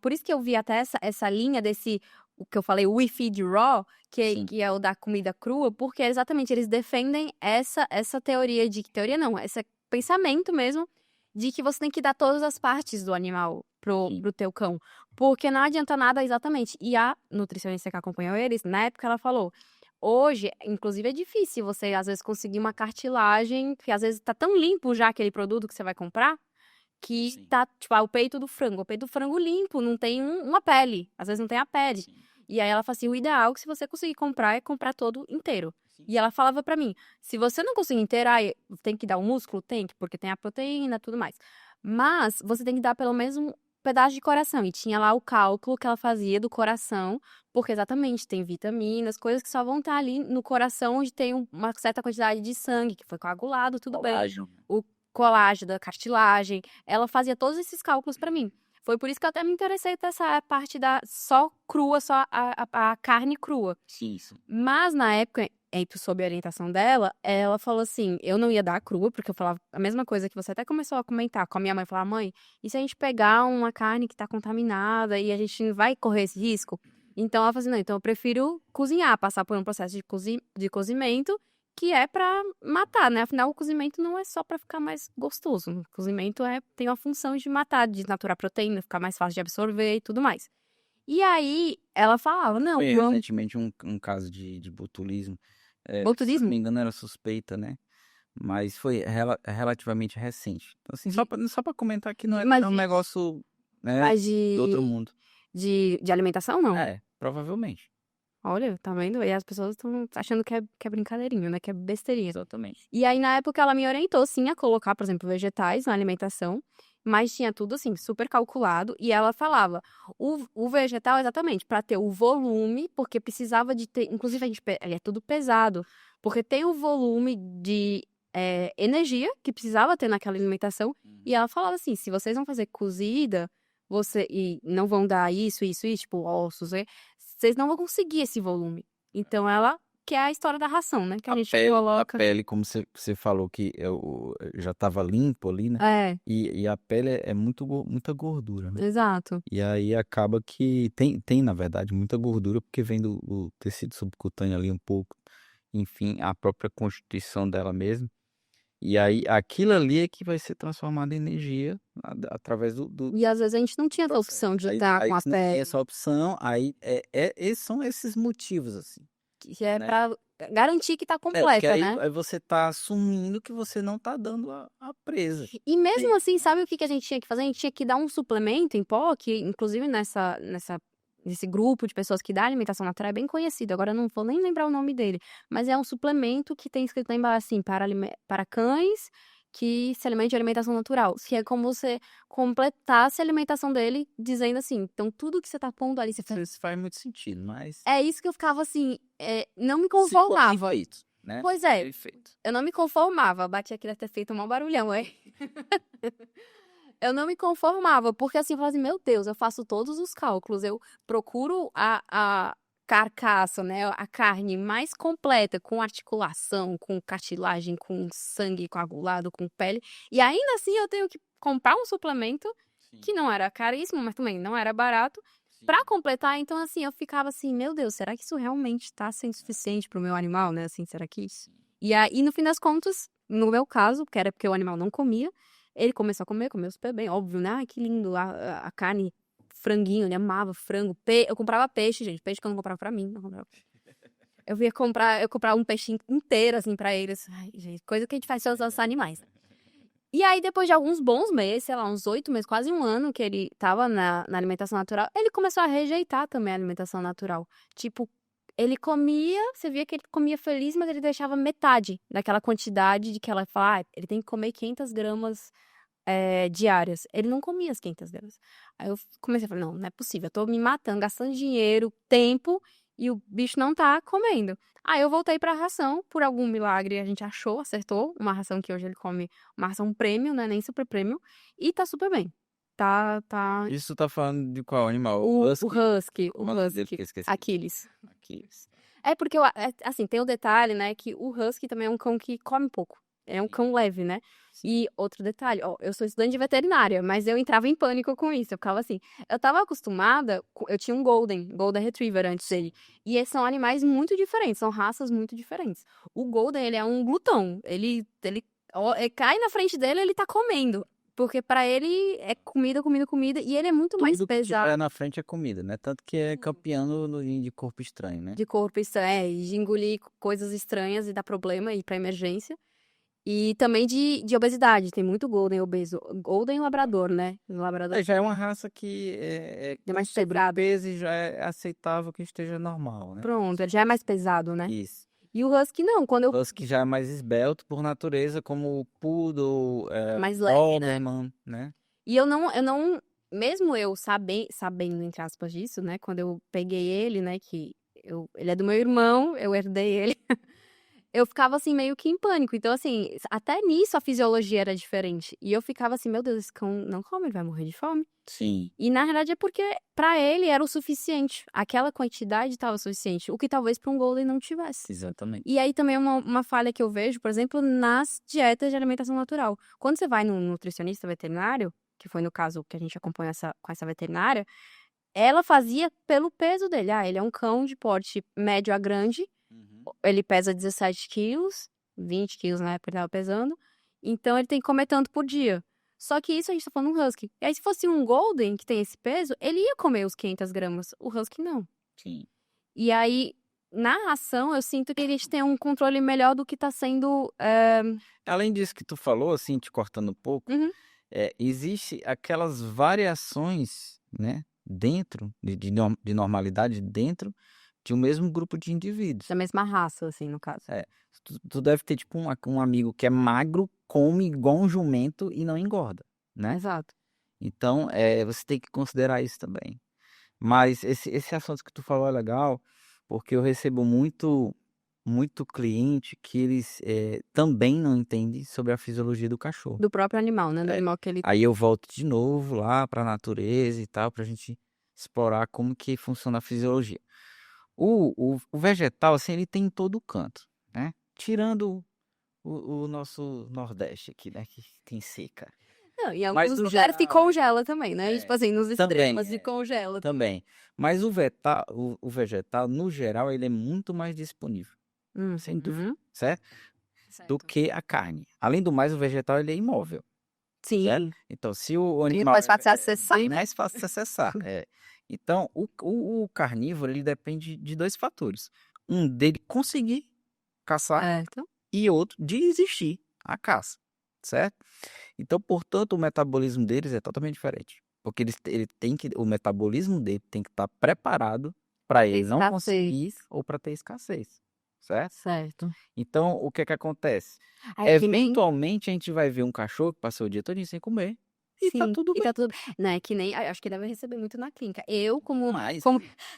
Por isso que eu vi até essa linha desse. O que eu falei, We Feed Raw, Sim, que é o da comida crua, porque exatamente eles defendem essa teoria de. Teoria não, esse pensamento mesmo de que você tem que dar todas as partes do animal sim, pro teu cão. Porque não adianta nada exatamente. E a nutricionista que acompanhou eles, na época ela falou. Hoje, inclusive, é difícil você, às vezes, conseguir uma cartilagem, que às vezes tá tão limpo já aquele produto que você vai comprar, que sim, tá, tipo, o peito do frango. O peito do frango limpo, não tem uma pele. Às vezes não tem a pele. sim, E aí ela fala assim, o ideal, que se você conseguir comprar, é comprar todo inteiro. sim. E ela falava pra mim, se você não conseguir inteiro, aí tem que dar o músculo? Tem que, porque tem a proteína e tudo mais. Mas você tem que dar pelo menos um pedaço de coração. E tinha lá o cálculo que ela fazia do coração, porque exatamente tem vitaminas, coisas que só vão estar ali no coração, onde tem uma certa quantidade de sangue, que foi coagulado, tudo bem. Colágeno. O colágeno da cartilagem, ela fazia todos esses cálculos pra mim. Foi por isso que eu até me interessei nessa parte da só crua, só a carne crua. Sim, sim. Mas na época, sob a orientação dela, ela falou assim: eu não ia dar crua, porque eu falava a mesma coisa que você até começou a comentar com a minha mãe. Falar, mãe, e se a gente pegar uma carne que tá contaminada e a gente vai correr esse risco? Então ela falou assim: não, então eu prefiro cozinhar, passar por um processo de cozimento que é pra matar, né? Afinal, o cozimento não é só pra ficar mais gostoso. O cozimento tem uma função de matar, de desnaturar a proteína, ficar mais fácil de absorver e tudo mais. E aí ela falava: não, Foi vamos. recentemente um caso de botulismo. Se eu não Botulismo? me engano, era suspeita, né? Mas foi relativamente recente. Então, assim, De, só pra comentar que não é mas um negócio, né, mas do outro mundo. de alimentação, não. É, provavelmente. Olha, tá vendo? E as pessoas estão achando que é brincadeirinho, né? Que é besteirinha. Exatamente. E aí, na época, ela me orientou, sim, a colocar, por exemplo, vegetais na alimentação. Mas tinha tudo, assim, super calculado. E ela falava, o vegetal, exatamente, para ter o volume, porque precisava de ter... Inclusive, ele é tudo pesado. Porque tem o volume de energia que precisava ter naquela alimentação. E ela falava assim, se vocês vão fazer cozida, e não vão dar isso, tipo, ossos, vocês não vão conseguir esse volume. Então, ela... Que é a história da ração, né? Que a gente A coloca... pele, como você falou que já tava limpo ali, né? É, E a pele é muita gordura, né? exato. E aí acaba que tem, na verdade, muita gordura, porque vem do tecido subcutâneo ali um pouco, enfim, a própria constituição dela mesmo. E aí aquilo ali é que vai ser transformado em energia através do E às vezes a gente não tinha essa opção processo. de Aí, estar aí com a se não tem pele, essa opção, aí são esses motivos, assim, que é né? pra garantir que tá Porque completa, né? aí você tá assumindo que você não tá dando a presa. E mesmo Sim. assim, sabe o que a gente tinha que fazer? A gente tinha que dar um suplemento em pó, que inclusive nesse grupo de pessoas que dá alimentação natural é bem conhecido. Agora eu não vou nem lembrar o nome dele. Mas é um suplemento que tem escrito lá embaixo assim, para cães que se alimentam de alimentação natural. Que é como você completasse a alimentação dele, dizendo assim, então tudo que você tá pondo ali, você faz. Isso faz muito sentido, mas É isso que eu ficava assim, não me se for bem conformava. feito, né? Pois é, Perfeito. eu não me conformava. Bati aqui, deve ter feito um maior barulhão, é? Eu não me conformava, porque assim, eu falava assim, meu Deus, eu faço todos os cálculos, eu procuro a carcaça, né, a carne mais completa, com articulação, com cartilagem, com sangue coagulado, com pele, e ainda assim eu tenho que comprar um suplemento Sim, que não era caríssimo, mas também não era barato, sim. pra completar, então assim, eu ficava assim, meu Deus, será que isso realmente tá sendo suficiente pro meu animal, né, assim, será que... E aí, no fim das contas, no meu caso, que era porque o animal não comia, ele começou a comer, comeu super bem, óbvio, né? Ai, que lindo, a carne, franguinho, ele amava frango. Eu comprava peixe, gente, peixe que eu não comprava pra mim. Não comprava. Eu comprava um peixe inteiro, assim, pra eles. Ai, gente, coisa que a gente faz com os nossos animais. E aí, depois de alguns bons meses, sei lá, uns 8 meses, quase um ano que ele tava na alimentação natural, ele começou a rejeitar também a alimentação natural. Tipo, ele comia, você via que ele comia feliz, mas ele deixava metade daquela quantidade de que ela fala, ele tem que comer 500 gramas diárias. Ele não comia as 500 gramas. Aí eu comecei a falar, não é possível. Eu tô me matando, gastando dinheiro, tempo, e o bicho não tá comendo. Aí eu voltei pra ração, por algum milagre a gente acertou, uma ração que hoje ele come, uma ração premium, né, nem super premium, e tá super bem. Tá Isso tá falando de qual animal? o Husky? husky, Qual é o nome dele que eu esqueci? Aquiles. Aquiles. É porque, assim, tem o detalhe, né, que o husky também é um cão que come pouco. É um cão leve, né? E outro detalhe, ó, eu sou estudante de veterinária, mas eu entrava em pânico com isso. Eu ficava assim, eu tava acostumada, eu tinha um Golden Retriever antes dele. E esses são animais muito diferentes, são raças muito diferentes. O Golden, ele é um glutão. Cai na frente dele, ele tá comendo. Porque pra ele é comida, comida, comida. E ele é muito mais Tudo que pesado tiver na frente é comida, né? Tanto que é campeão de corpo estranho, né? de corpo, de engolir coisas estranhas e dar problema e ir pra emergência. E também de obesidade. Tem muito Golden obeso. Golden Labrador, né? Labrador Já é uma raça que é é mais pesado. sobrepeso e já é aceitável que esteja normal, né? Pronto, ele já é mais pesado, né? Isso. E o Husky não, quando eu. Husky já é mais esbelto por natureza, como o Poodle, Mais leve, né? Doberman, né? E eu não, mesmo eu sabendo, entre aspas, disso, né? Quando eu peguei ele, né? Ele é do meu irmão, eu herdei ele. Eu ficava assim, meio que em pânico. Então, assim, até nisso a fisiologia era diferente. E eu ficava assim, meu Deus, esse cão não come, ele vai morrer de fome. Sim. E na realidade é porque pra ele era o suficiente. Aquela quantidade estava suficiente. O que talvez pra um Golden não tivesse. Exatamente. E aí também é uma falha que eu vejo, por exemplo, nas dietas de alimentação natural. Quando você vai num nutricionista veterinário, que foi no caso que a gente acompanha com essa veterinária, ela fazia pelo peso dele. Ah, ele é um cão de porte médio a grande, ele pesa 17 quilos, 20 quilos na época ele estava pesando, então ele tem que comer tanto por dia. Só que isso a gente tá falando um husky. E aí se fosse um golden que tem esse peso, ele ia comer os 500 gramas. O husky não. Sim. E aí, na ração, eu sinto que eles têm um controle melhor do que tá sendo... Além disso que tu falou, assim, te cortando um pouco, Uhum. existe aquelas variações, né, dentro de normalidade dentro de um mesmo grupo de indivíduos. Da mesma raça, assim, no caso. Tu deve ter, tipo, um amigo que é magro, come igual um jumento e não engorda, né? Exato. Então, você tem que considerar isso também. Mas esse assunto que tu falou é legal, porque eu recebo muito cliente que eles também não entendem sobre a fisiologia do cachorro. Do próprio animal, né? Do animal que ele... Aí eu volto de novo lá para a natureza e tal, para a gente explorar como que funciona a fisiologia. O vegetal, assim, ele tem em todo canto, né? Tirando o nosso Nordeste aqui, né? Que tem seca. Não, em Mas alguns no lugares que geral, congela também, né? Tipo assim, nos também, extremos e congela. também. Mas o vegetal, no geral, ele é muito mais disponível, sem dúvida, certo? Do que a carne. Além do mais, o vegetal ele é imóvel, certo? Sim. Então, se o E animal mais fácil de acessar, bem né? mais fácil de acessar. Então, o carnívoro ele depende de dois fatores. Um dele conseguir caçar Certo. e outro de existir a caça, certo? Então, portanto, o metabolismo deles é totalmente diferente. Porque o metabolismo dele tem que estar preparado para ele não conseguir ou para ter escassez, certo? Certo. Então, o que é que acontece? É que nem... Eventualmente, a gente vai ver um cachorro que passou o dia todo sem comer e tá Sim, tudo e bem. tá tudo bem. Não, é que nem... Acho que deve receber muito na clínica. Eu, Mas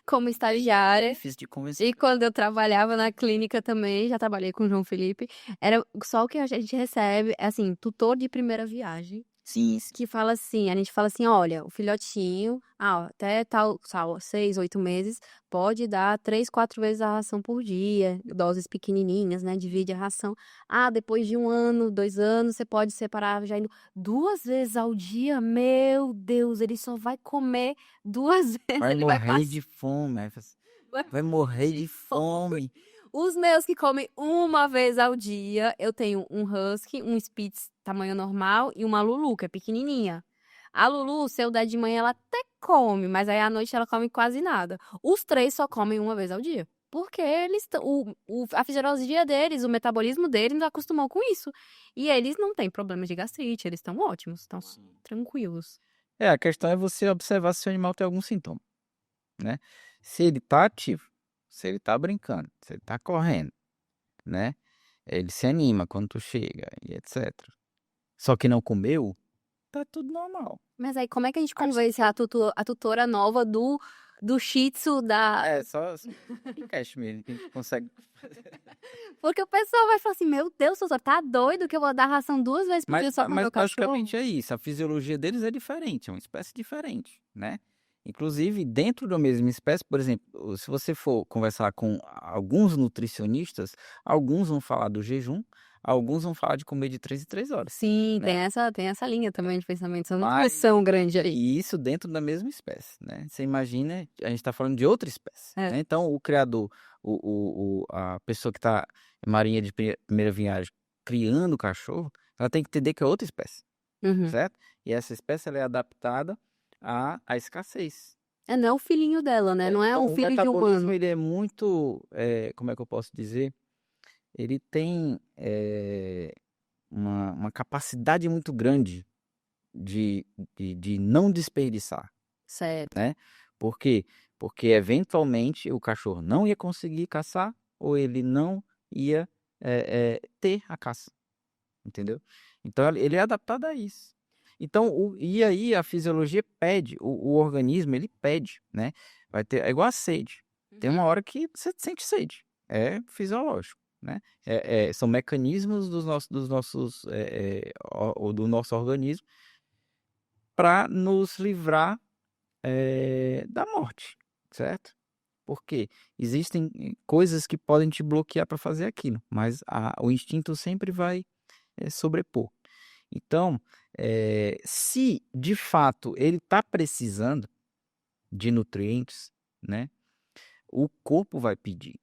como é estagiária, difícil de convencer. e quando eu trabalhava na clínica também, já trabalhei com o João Felipe, era só o que a gente recebe, é assim, tutor de primeira viagem, Sim, que fala assim, a gente fala assim, olha, o filhotinho, até tal, 6, 8 meses, pode dar 3, 4 vezes a ração por dia, doses pequenininhas, né, divide a ração. Depois de 1 ano, 2 anos, você pode separar já indo 2 vezes ao dia, meu Deus, ele só vai comer 2 vezes, vai ele vai morrer de fome. Vai morrer de fome. Os meus que comem 1 vez ao dia, eu tenho um Husky, um Spitz tamanho normal e uma Lulu, que é pequenininha. A Lulu, se eu der de manhã, ela até come, mas aí à noite ela come quase nada. Os 3 só comem 1 vez ao dia. Porque a fisiologia deles, o metabolismo deles não acostumou com isso. E eles não têm problemas de gastrite, eles estão ótimos, estão tranquilos. A questão é você observar se o animal tem algum sintoma, né? Se ele tá ativo, se ele tá brincando, se ele tá correndo, né? Ele se anima quando tu chega e etc. Só que não comeu, tá tudo normal. Mas aí, como é que a gente Aí convence a tutora nova do Shih Tzu da... É, só encaixe mesmo, que a gente consegue. Porque o pessoal vai falar assim, meu Deus, doutor, tá doido que eu vou dar ração 2 vezes por Mas, dia só pro mas meu cachorro? basicamente é isso. A fisiologia deles é diferente, é uma espécie diferente, né? Inclusive, dentro da mesma espécie, por exemplo, se você for conversar com alguns nutricionistas, alguns vão falar do jejum, alguns vão falar de comer de 3 em 3 horas, Sim, né? tem essa linha também de pensamento, essa Mas, discussão grande aí. e isso dentro da mesma espécie, né? Você imagina, a gente está falando de outra espécie, É. né? Então, o criador, a pessoa que está em marinha de primeira viagem criando o cachorro, ela tem que entender que é outra espécie, Uhum. certo? E essa espécie ela é adaptada à escassez. É, não é o filhinho dela, né? Não é um Então, o filho de metabolismo humano. ele é muito, como é que eu posso dizer? Ele tem uma capacidade muito grande de não desperdiçar, Certo. né? Por quê? Porque eventualmente o cachorro não ia conseguir caçar ou ele não ia ter a caça, entendeu? Então ele é adaptado a isso. Então, e aí a fisiologia pede, o organismo ele pede, né? Vai ter, é igual a sede. Tem uma hora que você sente sede. É fisiológico, né? São mecanismos do nosso organismo para nos livrar da morte, certo? Porque existem coisas que podem te bloquear para fazer aquilo, mas o instinto sempre vai sobrepor. Então, se de fato ele está precisando de nutrientes, né, o corpo vai pedir.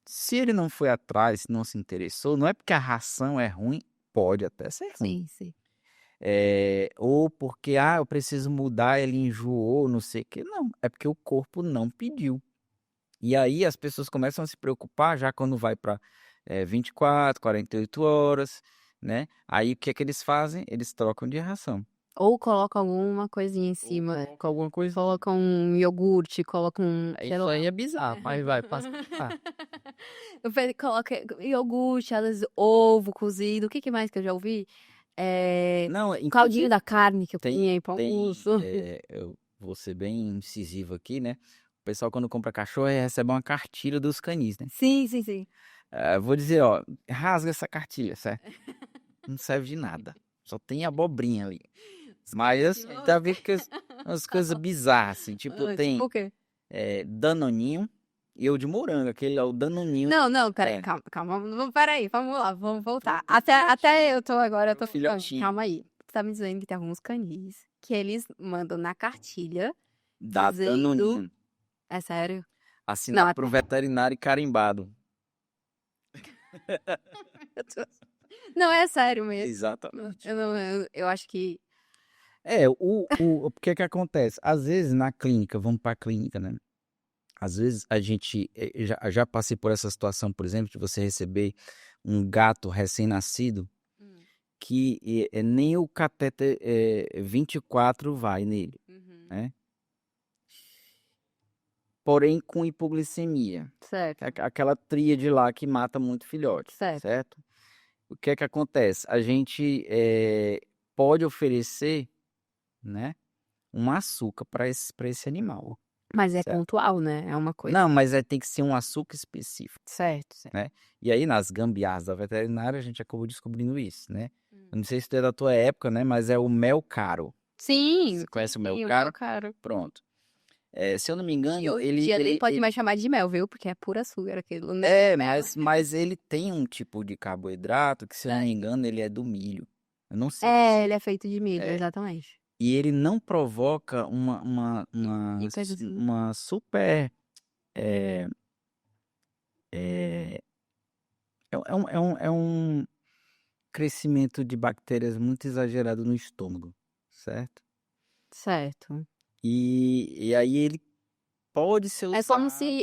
Se ele não foi atrás, não se interessou, não é porque a ração é ruim, pode até ser ruim. Sim, sim. Ou porque, eu preciso mudar, ele enjoou, não sei o quê. Não, é porque o corpo não pediu. E aí as pessoas começam a se preocupar já quando vai para 24, 48 horas, né? Aí o que é que eles fazem? Eles trocam de ração. Ou coloca alguma coisinha em cima. Coloca alguma coisa. Coloca um iogurte, coloca um... sei Isso lá. aí é bizarro, mas vai, passa. Coloca iogurte, às vezes ovo cozido. O que que mais que eu já ouvi? Não, Caldinho inclusive da carne que eu tem, punha aí pra almoço. eu vou ser bem incisivo aqui, né? O pessoal quando compra cachorro recebe uma cartilha dos canis, né? Sim, sim, sim. Vou dizer, ó, rasga essa cartilha, certo? Não serve de nada. Só tem abobrinha ali. Mas assim, tá vendo que umas coisas bizarras, assim. Tipo, tem Tipo o quê? Danoninho e o de morango. Aquele é o Danoninho. Não, peraí, calma. Peraí, vamos lá, vamos voltar. Até eu tô agora, eu tô... Filhotinho. Calma aí. Você tá me dizendo que tem alguns canis que eles mandam na cartilha Da dizendo... Danoninho. É sério? Assinado pro veterinário e carimbado. Não, é sério mesmo. Exatamente. Eu acho que... O que que acontece? Às vezes na clínica, vamos pra clínica, né? Às vezes a gente, já passei por essa situação, por exemplo, de você receber um gato recém-nascido que nem o catéter 24 vai nele, né? Porém com hipoglicemia. Certo, Aquela tríade lá que mata muito filhote, certo. certo? O que é que acontece? A gente pode oferecer, né, um açúcar para esse animal, Mas é certo? pontual, né? É uma coisa. Não, mas tem que ser um açúcar específico, Certo. né? E aí nas gambiarras da veterinária a gente acabou descobrindo isso, né? Eu não sei se é da tua época, né? Mas é o mel caro. Sim, Você conhece o mel sim, caro? caro. Pronto. Se eu não me engano, E hoje em dia nem pode mais chamar de mel, viu? Porque é puro açúcar aquilo, né? mas ele tem um tipo de carboidrato que, se eu não me engano, ele é do milho. Eu não sei. Ele é feito de milho, É. exatamente. E ele não provoca uma super. É, é, é um crescimento de bactérias muito exagerado no estômago, certo? Certo. E aí ele pode ser usado.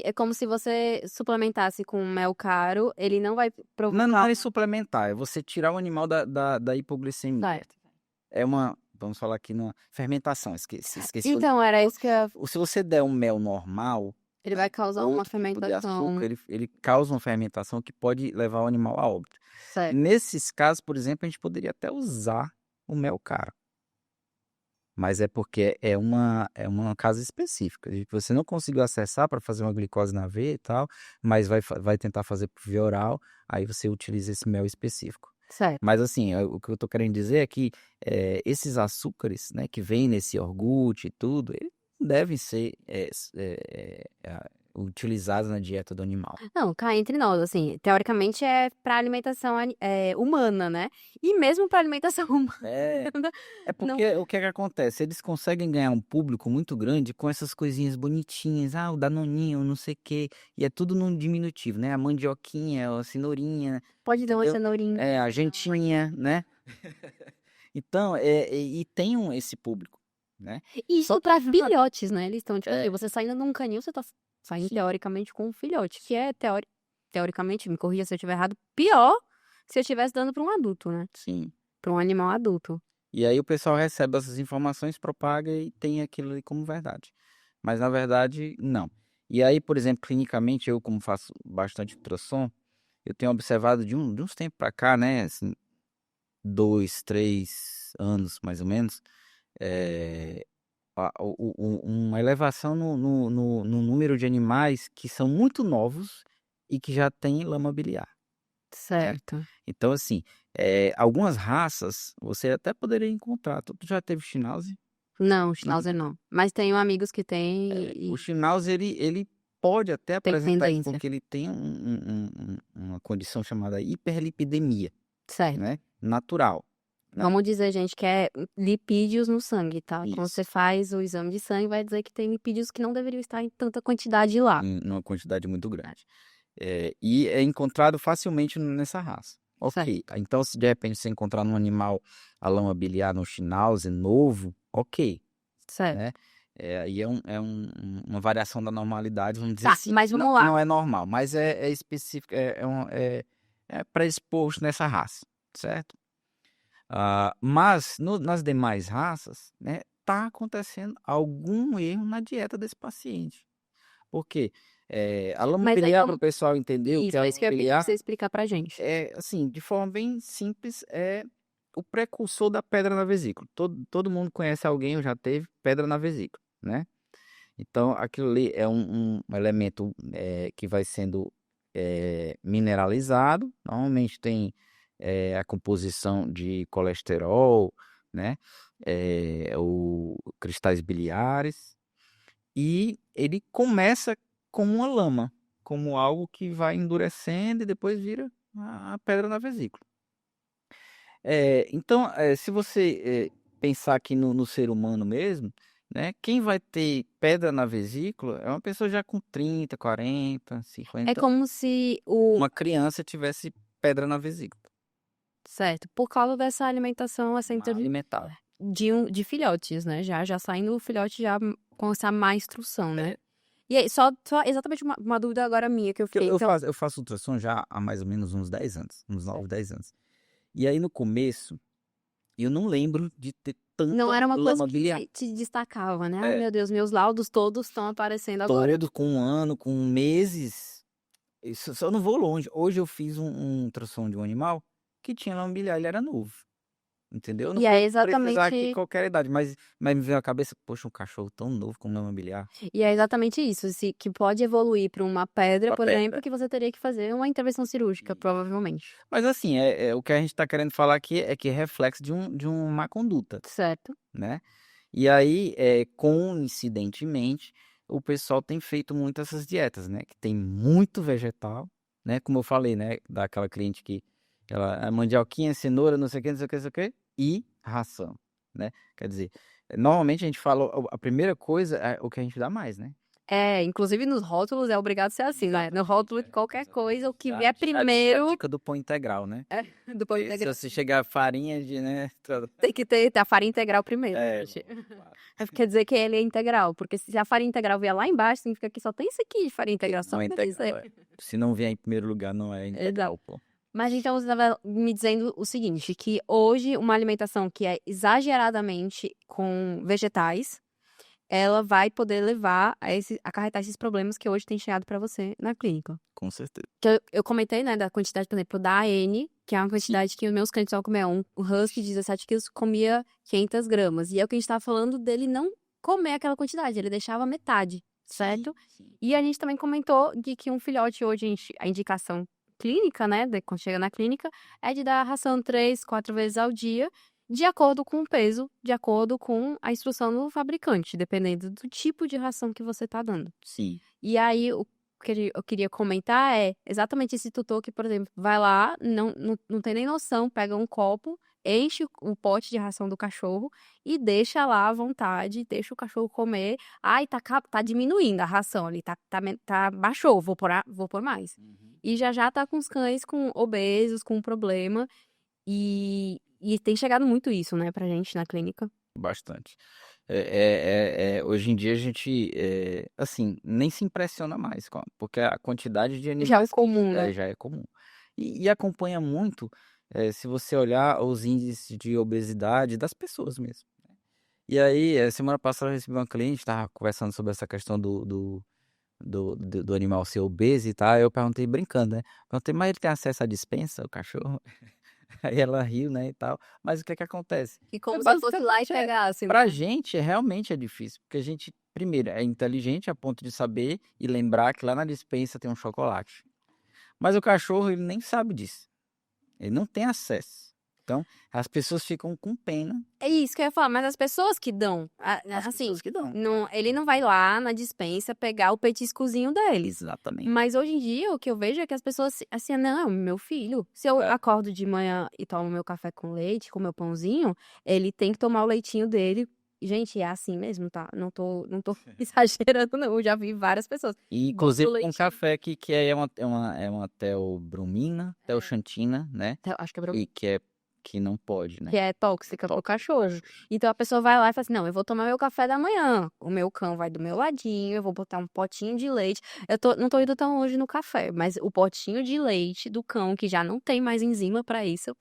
É como se você suplementasse com mel caro, ele não vai provocar... Não é suplementar, é você tirar o animal da hipoglicemia. Certo. É vamos falar aqui, numa fermentação, esqueci. Então, era isso que Se você der um mel normal, ele vai causar uma outro tipo de fermentação. açúcar, ele causa uma fermentação que pode levar o animal a óbito. Certo. Nesses casos, por exemplo, a gente poderia até usar o mel caro, mas é porque é uma casa específica. E você não conseguiu acessar para fazer uma glicose na veia e tal, mas vai tentar fazer por via oral, aí você utiliza esse mel específico. Certo. Mas assim, o que eu tô querendo dizer é que esses açúcares, né, que vêm nesse iogurte e tudo, eles não devem ser utilizados na dieta do animal. Não, cá entre nós, assim, teoricamente é para alimentação humana, né? E mesmo para alimentação É, humana, é não. porque o que é que acontece? Eles conseguem ganhar um público muito grande com essas coisinhas bonitinhas, o danoninho, não sei o quê, e é tudo num diminutivo, né? A mandioquinha, a cenourinha, Pode dar uma entendeu? cenourinha. A gentinha, né? Então, e tem esse público, né? Só Isso que para filhotes, né? Eles estão, tipo assim, é, você saindo num canil, você tá saindo sim, teoricamente com um filhote, que é teoricamente, me corrija se eu estiver errado, pior que se eu estivesse dando para um adulto, né? sim. Para um animal adulto. E aí o pessoal recebe essas informações, propaga e tem aquilo ali como verdade. Mas na verdade, não. E aí, por exemplo, clinicamente, eu como faço bastante ultrassom, eu tenho observado de uns tempos para cá, né, assim, 2, 3 anos mais ou menos, é, uma elevação no número de animais que são muito novos e que já têm lama biliar, certo? Certo. Então, assim, algumas raças você até poderia encontrar. Tu já teve Schnauzer? Não, Não? Schnauzer não. Mas tenho amigos que têm O e Schnauzer, ele pode até tem apresentar isso tendência. porque ele tem uma condição chamada hiperlipidemia, Certo. né? Natural, né? Vamos dizer, gente, que é lipídios no sangue, tá? Quando Isso. você faz o exame de sangue, vai dizer que tem lipídios que não deveriam estar em tanta quantidade lá. Numa quantidade muito grande. E é encontrado facilmente nessa raça. Certo. Ok. Então, se de repente você encontrar num animal a lama biliar no Schnauzer novo, ok, Certo. né? Aí uma variação da normalidade, vamos dizer Tá, assim. mas Não, vamos lá. não é normal, mas é específico, é predisposto nessa raça, certo? Mas nas demais raças, né, tá acontecendo algum erro na dieta desse paciente. Por quê? A lama Mas aí biliar, para o vamos. pessoal entender o que Isso, é a é lama isso que eu ia pedir pra biliar, você explicar pra gente. assim, de forma bem simples, é o precursor da pedra na vesícula. Todo mundo conhece alguém ou já teve pedra na vesícula, né? Então, aquilo ali é um elemento que vai sendo mineralizado. Normalmente tem a composição de colesterol, né? O cristais biliares. E ele começa como uma lama, como algo que vai endurecendo e depois vira a pedra na vesícula. Então, se você pensar aqui no ser humano mesmo, né? Quem vai ter pedra na vesícula é uma pessoa já com 30, 40, É 50. como se o. Uma criança tivesse pedra na vesícula. Certo, por causa dessa alimentação, essa Mal alimentada. de filhotes, né? Já saindo o filhote já com essa má instrução, né? É, E aí, só exatamente uma dúvida agora minha que eu porque fiquei. Então, eu faço ultrassom já há mais ou menos uns 10 anos, uns 9, certo. 10 anos. E aí no começo, eu não lembro de ter Não tanta era uma coisa lama que biliar. te destacava, né? Ai, É, meu Deus, meus laudos todos estão aparecendo agora. todo com um ano, com meses. Isso, só não vou longe. Hoje eu fiz um ultrassom de um animal que tinha lama biliar, ele era novo. Entendeu? Não E é foi precisar aqui exatamente. qualquer idade, mas me veio a cabeça, poxa, um cachorro tão novo com lama biliar. E é exatamente isso, que pode evoluir para uma pedra, Uma por pedra. exemplo, que você teria que fazer uma intervenção cirúrgica, provavelmente. Mas assim, o que a gente está querendo falar aqui é que é reflexo de uma má conduta, Certo? né? E aí, coincidentemente, o pessoal tem feito muito essas dietas, né? Que tem muito vegetal, né? Como eu falei, né? Daquela cliente que a mandioquinha, cenoura, não sei o que, não sei o que, não sei o que, e ração, né? Quer dizer, normalmente a gente fala, a primeira coisa é o que a gente dá mais, né? É, inclusive nos rótulos é obrigado a ser assim, né? No rótulo de qualquer Exatamente. coisa, o que A, vier a primeiro dica do pão integral, né? é do pão Se integral. você chegar farinha de, né? Tem que ter a farinha integral primeiro, É, gente. claro. Quer dizer que ele é integral, porque se a farinha integral vier lá embaixo, significa que só tem isso aqui de farinha integral, só Não é pra dizer. integral, Se não vier em primeiro lugar, não é Exato. integral, pô. Mas então você estava me dizendo o seguinte, que hoje uma alimentação que é exageradamente com vegetais ela vai poder levar acarretar esses problemas que hoje tem chegado para você na clínica. Com certeza. Que eu comentei, né, da quantidade, por exemplo, da AN, que é uma quantidade que os meus clientes vão comer. Um husky de 17 quilos comia 500 gramas. E é o que a gente tava falando dele não comer aquela quantidade, ele deixava metade, certo? Sim. E a gente também comentou de que um filhote hoje, a indicação clínica, né, quando chega na clínica, é de dar ração 3, 4 vezes ao dia, de acordo com o peso, de acordo com a instrução do fabricante, dependendo do tipo de ração que você tá dando. Sim. E aí, o que eu queria comentar é exatamente esse tutor que, por exemplo, vai lá, não tem nem noção, pega um copo, enche o pote de ração do cachorro e deixa lá à vontade, deixa o cachorro comer. Ai, tá diminuindo a ração ali, baixou, vou pôr mais. E já tá com os cães obesos, com problema. E tem chegado muito isso, né, pra gente na clínica. Bastante. Hoje em dia a gente, assim, nem se impressiona mais, porque a quantidade de Já é animais comum, né? já é comum. E acompanha muito, se você olhar os índices de obesidade das pessoas mesmo. E aí, semana passada eu recebi uma cliente, estava conversando sobre essa questão do animal ser obeso e tal. Eu perguntei brincando, né? Perguntei, mas ele tem acesso à despensa, o cachorro? Aí ela riu, né, e tal. Mas o que é que acontece? E como se fosse lá e Basicamente pegasse, né? pra gente realmente é difícil, porque a gente, primeiro, é inteligente a ponto de saber e lembrar que lá na despensa tem um chocolate. Mas o cachorro, ele nem sabe disso. Ele não tem acesso. Então, as pessoas ficam com pena. É isso que eu ia falar, mas as pessoas que dão, As assim, pessoas que dão. ele não vai lá na despensa pegar o petiscozinho deles. Exatamente. Mas hoje em dia, o que eu vejo é que as pessoas, assim, não, meu filho, se eu acordo de manhã e tomo meu café com leite, com meu pãozinho, ele tem que tomar o leitinho dele. Gente, é assim mesmo, tá? Não tô exagerando, não. Eu já vi várias pessoas. E, Bota o inclusive, com leitinho. café que é uma teobromina, teoxantina, né? Acho que é E que não pode, né? que é tóxica pro Tóxico. cachorro. Então a pessoa vai lá e fala assim: não, eu vou tomar meu café da manhã. O meu cão vai do meu ladinho, eu vou botar um potinho de leite. Não tô indo tão longe no café, mas o potinho de leite do cão, que já não tem mais enzima pra isso,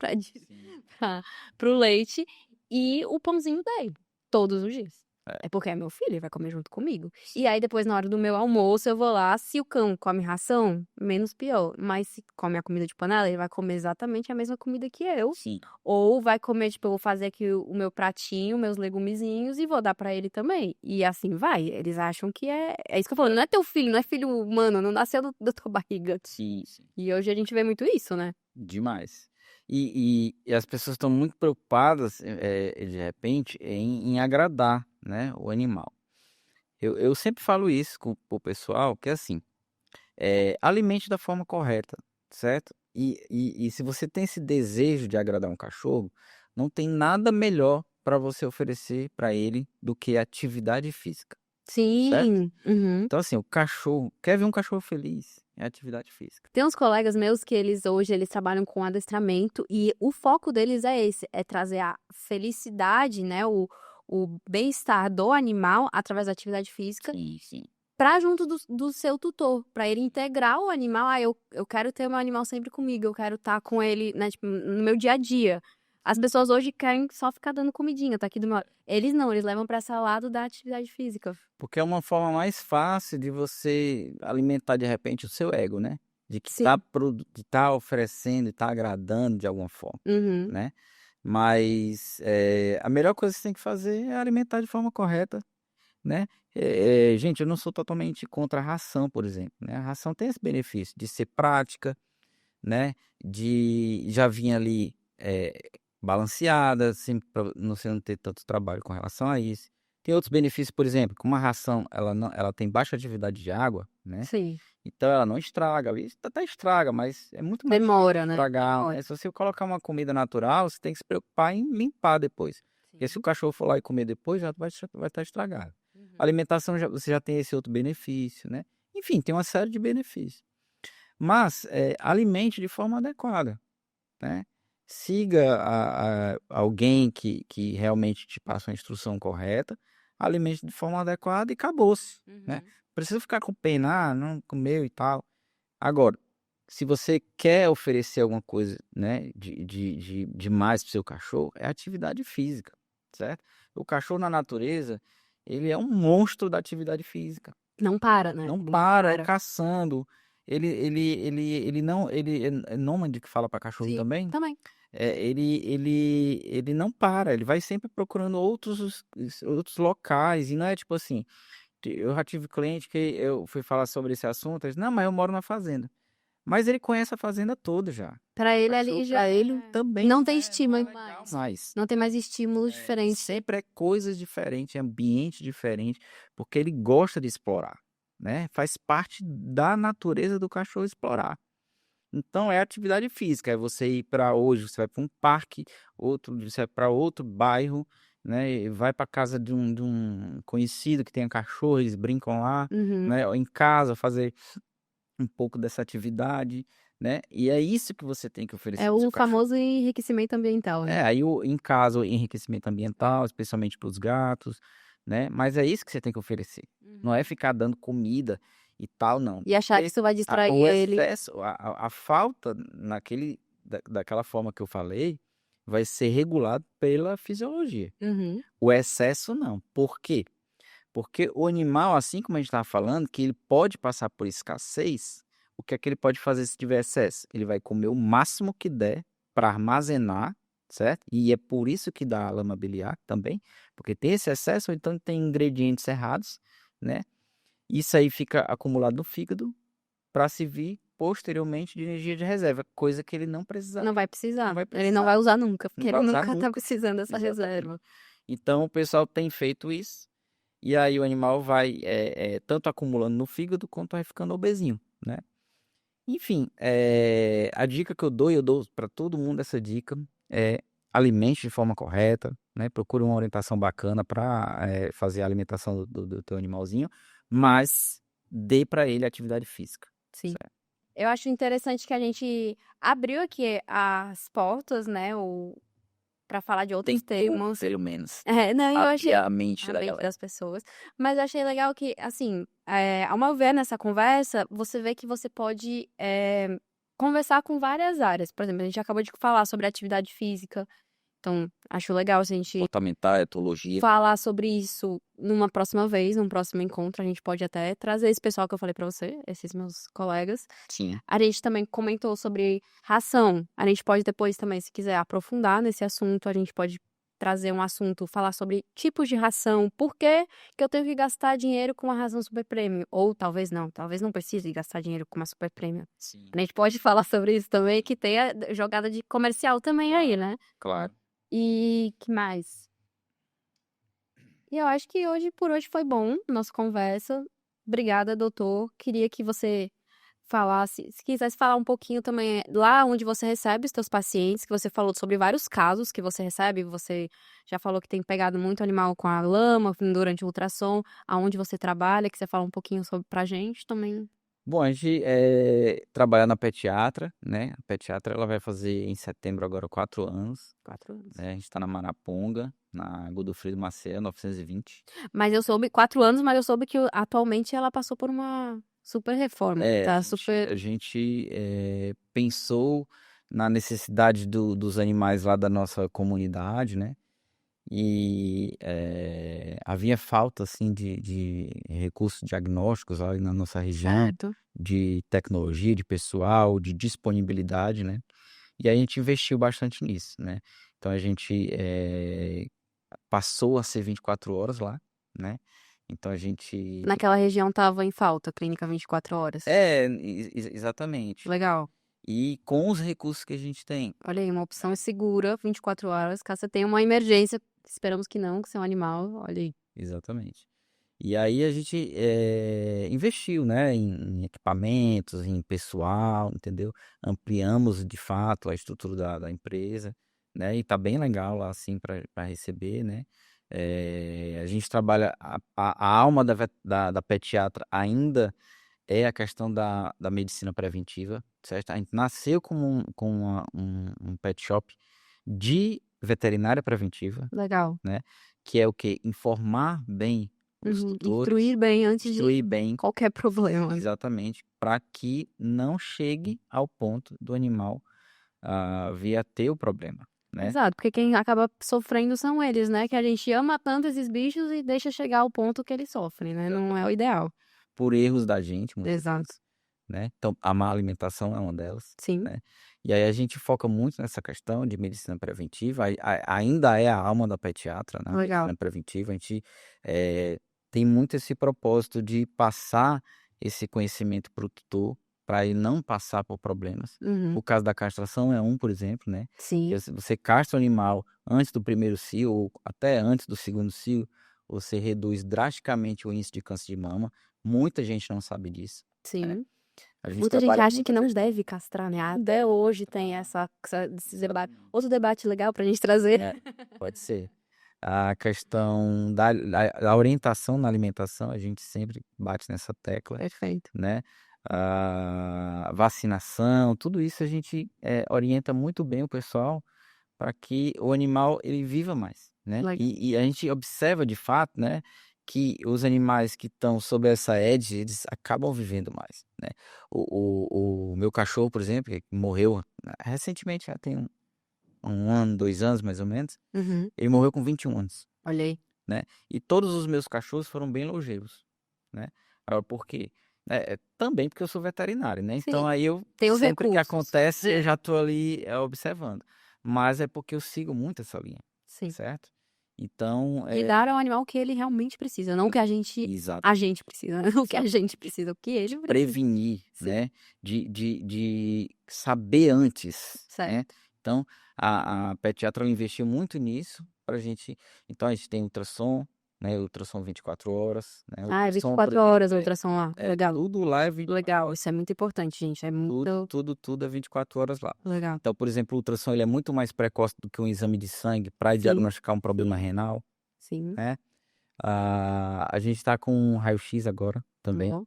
pro leite, e o pãozinho dele, todos os dias. É porque é meu filho, ele vai comer junto comigo. E aí, depois, na hora do meu almoço, eu vou lá. Se o cão come ração, menos pior. Mas se come a comida de panela, ele vai comer exatamente a mesma comida que eu. Sim. Ou vai comer, tipo, eu vou fazer aqui o meu pratinho, meus legumezinhos e vou dar pra ele também. E assim vai. Eles acham que é isso que eu falo. Não é teu filho, não é filho humano, não nasceu da tua barriga. Sim, sim. E hoje a gente vê muito isso, né? Demais. E as pessoas estão muito preocupadas, de repente, em agradar, né, o animal. Eu sempre falo isso pro pessoal, que é assim, alimente da forma correta, certo? E se você tem esse desejo de agradar um cachorro, não tem nada melhor para você oferecer para ele do que atividade física, certo? Sim. Uhum. Então, assim, o cachorro, quer ver um cachorro feliz? É atividade física. Tem uns colegas meus que hoje eles trabalham com adestramento e o foco deles é esse, é trazer a felicidade, né, o bem-estar do animal através da atividade física Sim, sim. para junto do seu tutor, para ele integrar o animal. Eu quero ter o meu animal sempre comigo, eu quero estar com ele, né, tipo, no meu dia a dia. As pessoas hoje querem só ficar dando comidinha, tá aqui do meu lado. Eles não, eles levam para esse lado da atividade física. Porque é uma forma mais fácil de você alimentar de repente o seu ego, né? De que Sim. tá oferecendo e tá agradando de alguma forma, Uhum. né? Mas a melhor coisa que você tem que fazer é alimentar de forma correta, né? Gente, eu não sou totalmente contra a ração, por exemplo, né? A ração tem esse benefício de ser prática, né? De já vir ali balanceada, sempre para você não ter tanto trabalho com relação a isso. Tem outros benefícios, por exemplo, como a ração ela tem baixa atividade de água, né? Sim. Então ela não estraga, ali até estraga, mas é muito mais difícil Demora, de né? estragar, Demora. né? Se você colocar uma comida natural, você tem que se preocupar em limpar depois. Porque se o cachorro for lá e comer depois, já vai estar estragado. A alimentação você já tem esse outro benefício, né? Enfim, tem uma série de benefícios. Mas alimente de forma adequada, né? Siga alguém que realmente te passa a instrução correta, alimente de forma adequada e acabou-se, né? Precisa ficar com pena, não comeu e tal. Agora, se você quer oferecer alguma coisa, né, de mais para o seu cachorro, é atividade física, certo? O cachorro na natureza, ele é um monstro da atividade física. Não para, né? Não Ele para, é para. caçando. Ele não, ele é nômade que fala para cachorro Sim, também. também. Ele não para, ele vai sempre procurando outros locais. E não é tipo assim, eu já tive cliente que eu fui falar sobre esse assunto, ele disse, não, mas eu moro na fazenda. Mas ele conhece a fazenda toda já. Pra ele Cachorro ali já pra ele também não tem não é estímulo legal mais. mais. Não tem mais estímulos diferentes. Sempre é coisas diferentes, ambiente diferente, porque ele gosta de explorar, né? Faz parte da natureza do cachorro explorar. Então é atividade física, é você ir para hoje, você vai para um parque, outro você vai para outro bairro, né? E vai para casa de um conhecido que tenha cachorro, eles brincam lá, Uhum. né? Ou em casa fazer um pouco dessa atividade, né? E é isso que você tem que oferecer É para o seu o cachorro. famoso enriquecimento ambiental, né? Aí em casa o enriquecimento ambiental, especialmente para os gatos, né? Mas é isso que você tem que oferecer. Não é Uhum. ficar dando comida e tal, não. E achar que isso vai distrair O ele. excesso, a falta daquela forma que eu falei, vai ser regulado pela fisiologia. Uhum. O excesso não. Por quê? Porque o animal, assim como a gente estava falando, que ele pode passar por escassez, o que é que ele pode fazer se tiver excesso? Ele vai comer o máximo que der para armazenar, certo? E é por isso que dá a lama biliar também, porque tem esse excesso, ou então tem ingredientes errados, né? Isso aí fica acumulado no fígado para servir posteriormente de energia de reserva, coisa que ele não Não precisaria, vai não precisar. vai Ele não precisar, vai usar nunca, não porque ele vai usar nunca tá nunca. precisando dessa Exatamente. reserva. Então o pessoal tem feito isso. E aí o animal vai tanto acumulando no fígado quanto vai ficando obesinho, né? Enfim, a dica que eu dou para todo mundo essa dica é alimente de forma correta, né? Procure uma orientação bacana para fazer a alimentação do teu animalzinho, mas dê para ele atividade física, Sim. certo? Eu acho interessante que a gente abriu aqui as portas, né, para falar de outros temas. Pelo menos, Não, eu achei abrir a mente a da mente galera. das pessoas, mas eu achei legal que, assim, ao meu ver nessa conversa, você vê que você pode conversar com várias áreas. Por exemplo, a gente acabou de falar sobre atividade física, então acho legal se a gente Comportamental, etologia. falar sobre isso numa próxima vez, num próximo encontro. A gente pode até trazer esse pessoal que eu falei pra você, esses meus colegas. Sim. A gente também comentou sobre ração. A gente pode depois também, se quiser aprofundar nesse assunto, a gente pode trazer um assunto, falar sobre tipos de ração, por que que eu tenho que gastar dinheiro com uma ração super premium, ou talvez não precise gastar dinheiro com uma super premium. Sim, A gente pode falar sobre isso também, que tem a jogada de comercial também aí, né? claro. E que mais? E eu acho que por hoje foi bom nossa conversa. Obrigada, doutor. Queria que você falasse, se quisesse falar um pouquinho também lá onde você recebe os seus pacientes, que você falou sobre vários casos que você recebe, você já falou que tem pegado muito animal com a lama durante o ultrassom, aonde você trabalha, que você fala um pouquinho sobre pra gente também. Bom, a gente trabalha na Pediatra, né? A Pediatra ela vai fazer em setembro agora 4 anos, 4 anos. né? A gente está na Maraponga, na Godofredo Maciel, 920. Mas eu soube, 4 anos, mas eu soube que atualmente ela passou por uma super reforma. Tá super. A gente pensou na necessidade dos animais lá da nossa comunidade, né? E havia falta, assim, de recursos diagnósticos lá na nossa região, Certo. de tecnologia, de pessoal, de disponibilidade, né? E aí a gente investiu bastante nisso, né? Então a gente passou a ser 24 horas lá, né? Então a gente... Naquela região tava em falta, clínica 24 horas. Exatamente. Legal. E com os recursos que a gente tem. Olha aí, uma opção segura, 24 horas, caso você tenha uma emergência, esperamos que não, que você é um animal, olha aí. Exatamente. E aí a gente investiu, né, em equipamentos, em pessoal, entendeu? Ampliamos de fato a estrutura da empresa, né? E tá bem legal lá assim para receber, né? A gente trabalha a alma da pediatra ainda é a questão da medicina preventiva, certo? A gente nasceu com um pet shop de veterinária preventiva, Legal. né? Que é o quê? Informar bem os tutores, Instruir bem antes instruir de bem, qualquer problema. exatamente, para que não chegue ao ponto do animal vir a ter o problema, né? Exato, porque quem acaba sofrendo são eles, né? Que a gente ama tanto esses bichos e deixa chegar ao ponto que eles sofrem, né? Não é o ideal. Por erros da gente, muitas Exato. vezes, né? Então, a má alimentação é uma delas, Sim, né? E aí a gente foca muito nessa questão de medicina preventiva, ainda é a alma da pediatra, né? A legal. medicina preventiva, a gente tem muito esse propósito de passar esse conhecimento para o tutor, para ele não passar por problemas. Uhum. O caso da castração é um, por exemplo, né? Sim, Que você castra o animal antes do primeiro cio, ou até antes do segundo cio, você reduz drasticamente o índice de câncer de mama. Muita gente não sabe disso, né? sim. A gente Muita gente trabalha acha muito que não deve castrar, né? Até hoje tem esse debate. Outro debate legal pra gente trazer. pode ser. A questão da orientação na alimentação, a gente sempre bate nessa tecla, Perfeito. né? A vacinação, tudo isso a gente orienta muito bem o pessoal para que o animal ele viva mais, né? Legal. E a gente observa de fato, né, que os animais que estão sob essa égide, eles acabam vivendo mais, né? O meu cachorro, por exemplo, que morreu recentemente, já tem um ano, 2 anos mais ou menos, Uhum. ele morreu com 21 anos, Olha aí. né? E todos os meus cachorros foram bem longevos, né? Agora, por quê? Também porque eu sou veterinário, né? Então Sim. aí eu, Tem os sempre que recursos. acontece, eu já tô ali observando. Mas é porque eu sigo muito essa linha, Sim. certo? Então, De dar ao animal o que ele realmente precisa, não o que a gente exato, precisa, né? O que a gente precisa, o que ele precisa. prevenir, Sim. né? De saber antes, Certo. né? Então, a pediatra ela investiu muito nisso pra gente. Então, a gente tem ultrassom, né? Ultrassom 24 horas, né? Ah, é Ultrassom, por 24 horas a exemplo, ultrassom lá. Legal. tudo lá é 24 Legal. horas. Isso é muito importante, gente. É muito Tudo é 24 horas lá. legal. Então, por exemplo, o ultrassom ele é muito mais precoce do que um exame de sangue para Sim, diagnosticar um problema renal, sim. né? A gente está com um raio-x agora Ó,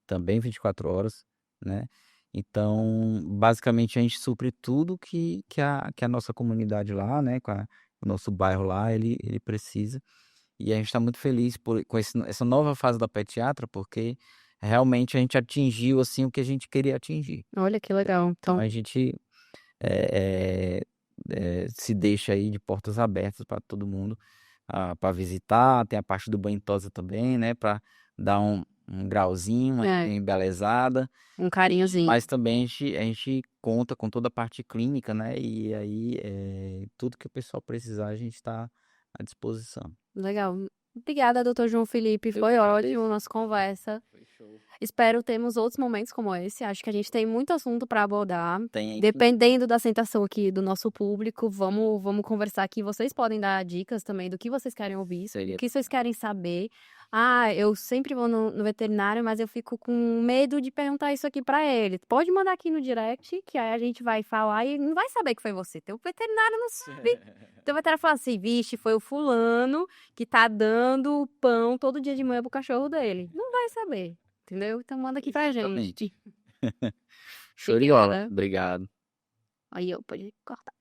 também 24 horas, né? Então, basicamente, a gente supre tudo que a nossa comunidade lá, né? O nosso bairro lá, ele precisa. E a gente está muito feliz com essa nova fase da pediatra, porque realmente a gente atingiu, assim, o que a gente queria atingir. olha que legal. Então, Então, a gente se deixa aí de portas abertas para todo mundo para visitar. Tem a parte do banho tosa também, né? Para dar um grauzinho, uma é, embelezada. um carinhozinho. Mas também a gente conta com toda a parte clínica, né? E aí, tudo que o pessoal precisar, a gente está à disposição. Legal. Obrigada, doutor João Felipe. Foi ótimo a nossa conversa. Foi show. Espero termos outros momentos como esse. Acho que a gente tem muito assunto para abordar. Tem aí. Dependendo da aceitação aqui do nosso público, vamos conversar aqui. Vocês podem dar dicas também do que vocês querem ouvir, o que vocês querem saber. Ah, eu sempre vou no veterinário, mas eu fico com medo de perguntar isso aqui para ele. Pode mandar aqui no direct, que aí a gente vai falar e não vai saber que foi você. Teu veterinário não sabe. Teu veterinário fala assim, vixe, foi o fulano que tá dando pão todo dia de manhã pro cachorro dele. Não vai saber, entendeu? Então manda aqui pra gente. Show de bola. Obrigada. Obrigado. Aí, eu pode cortar.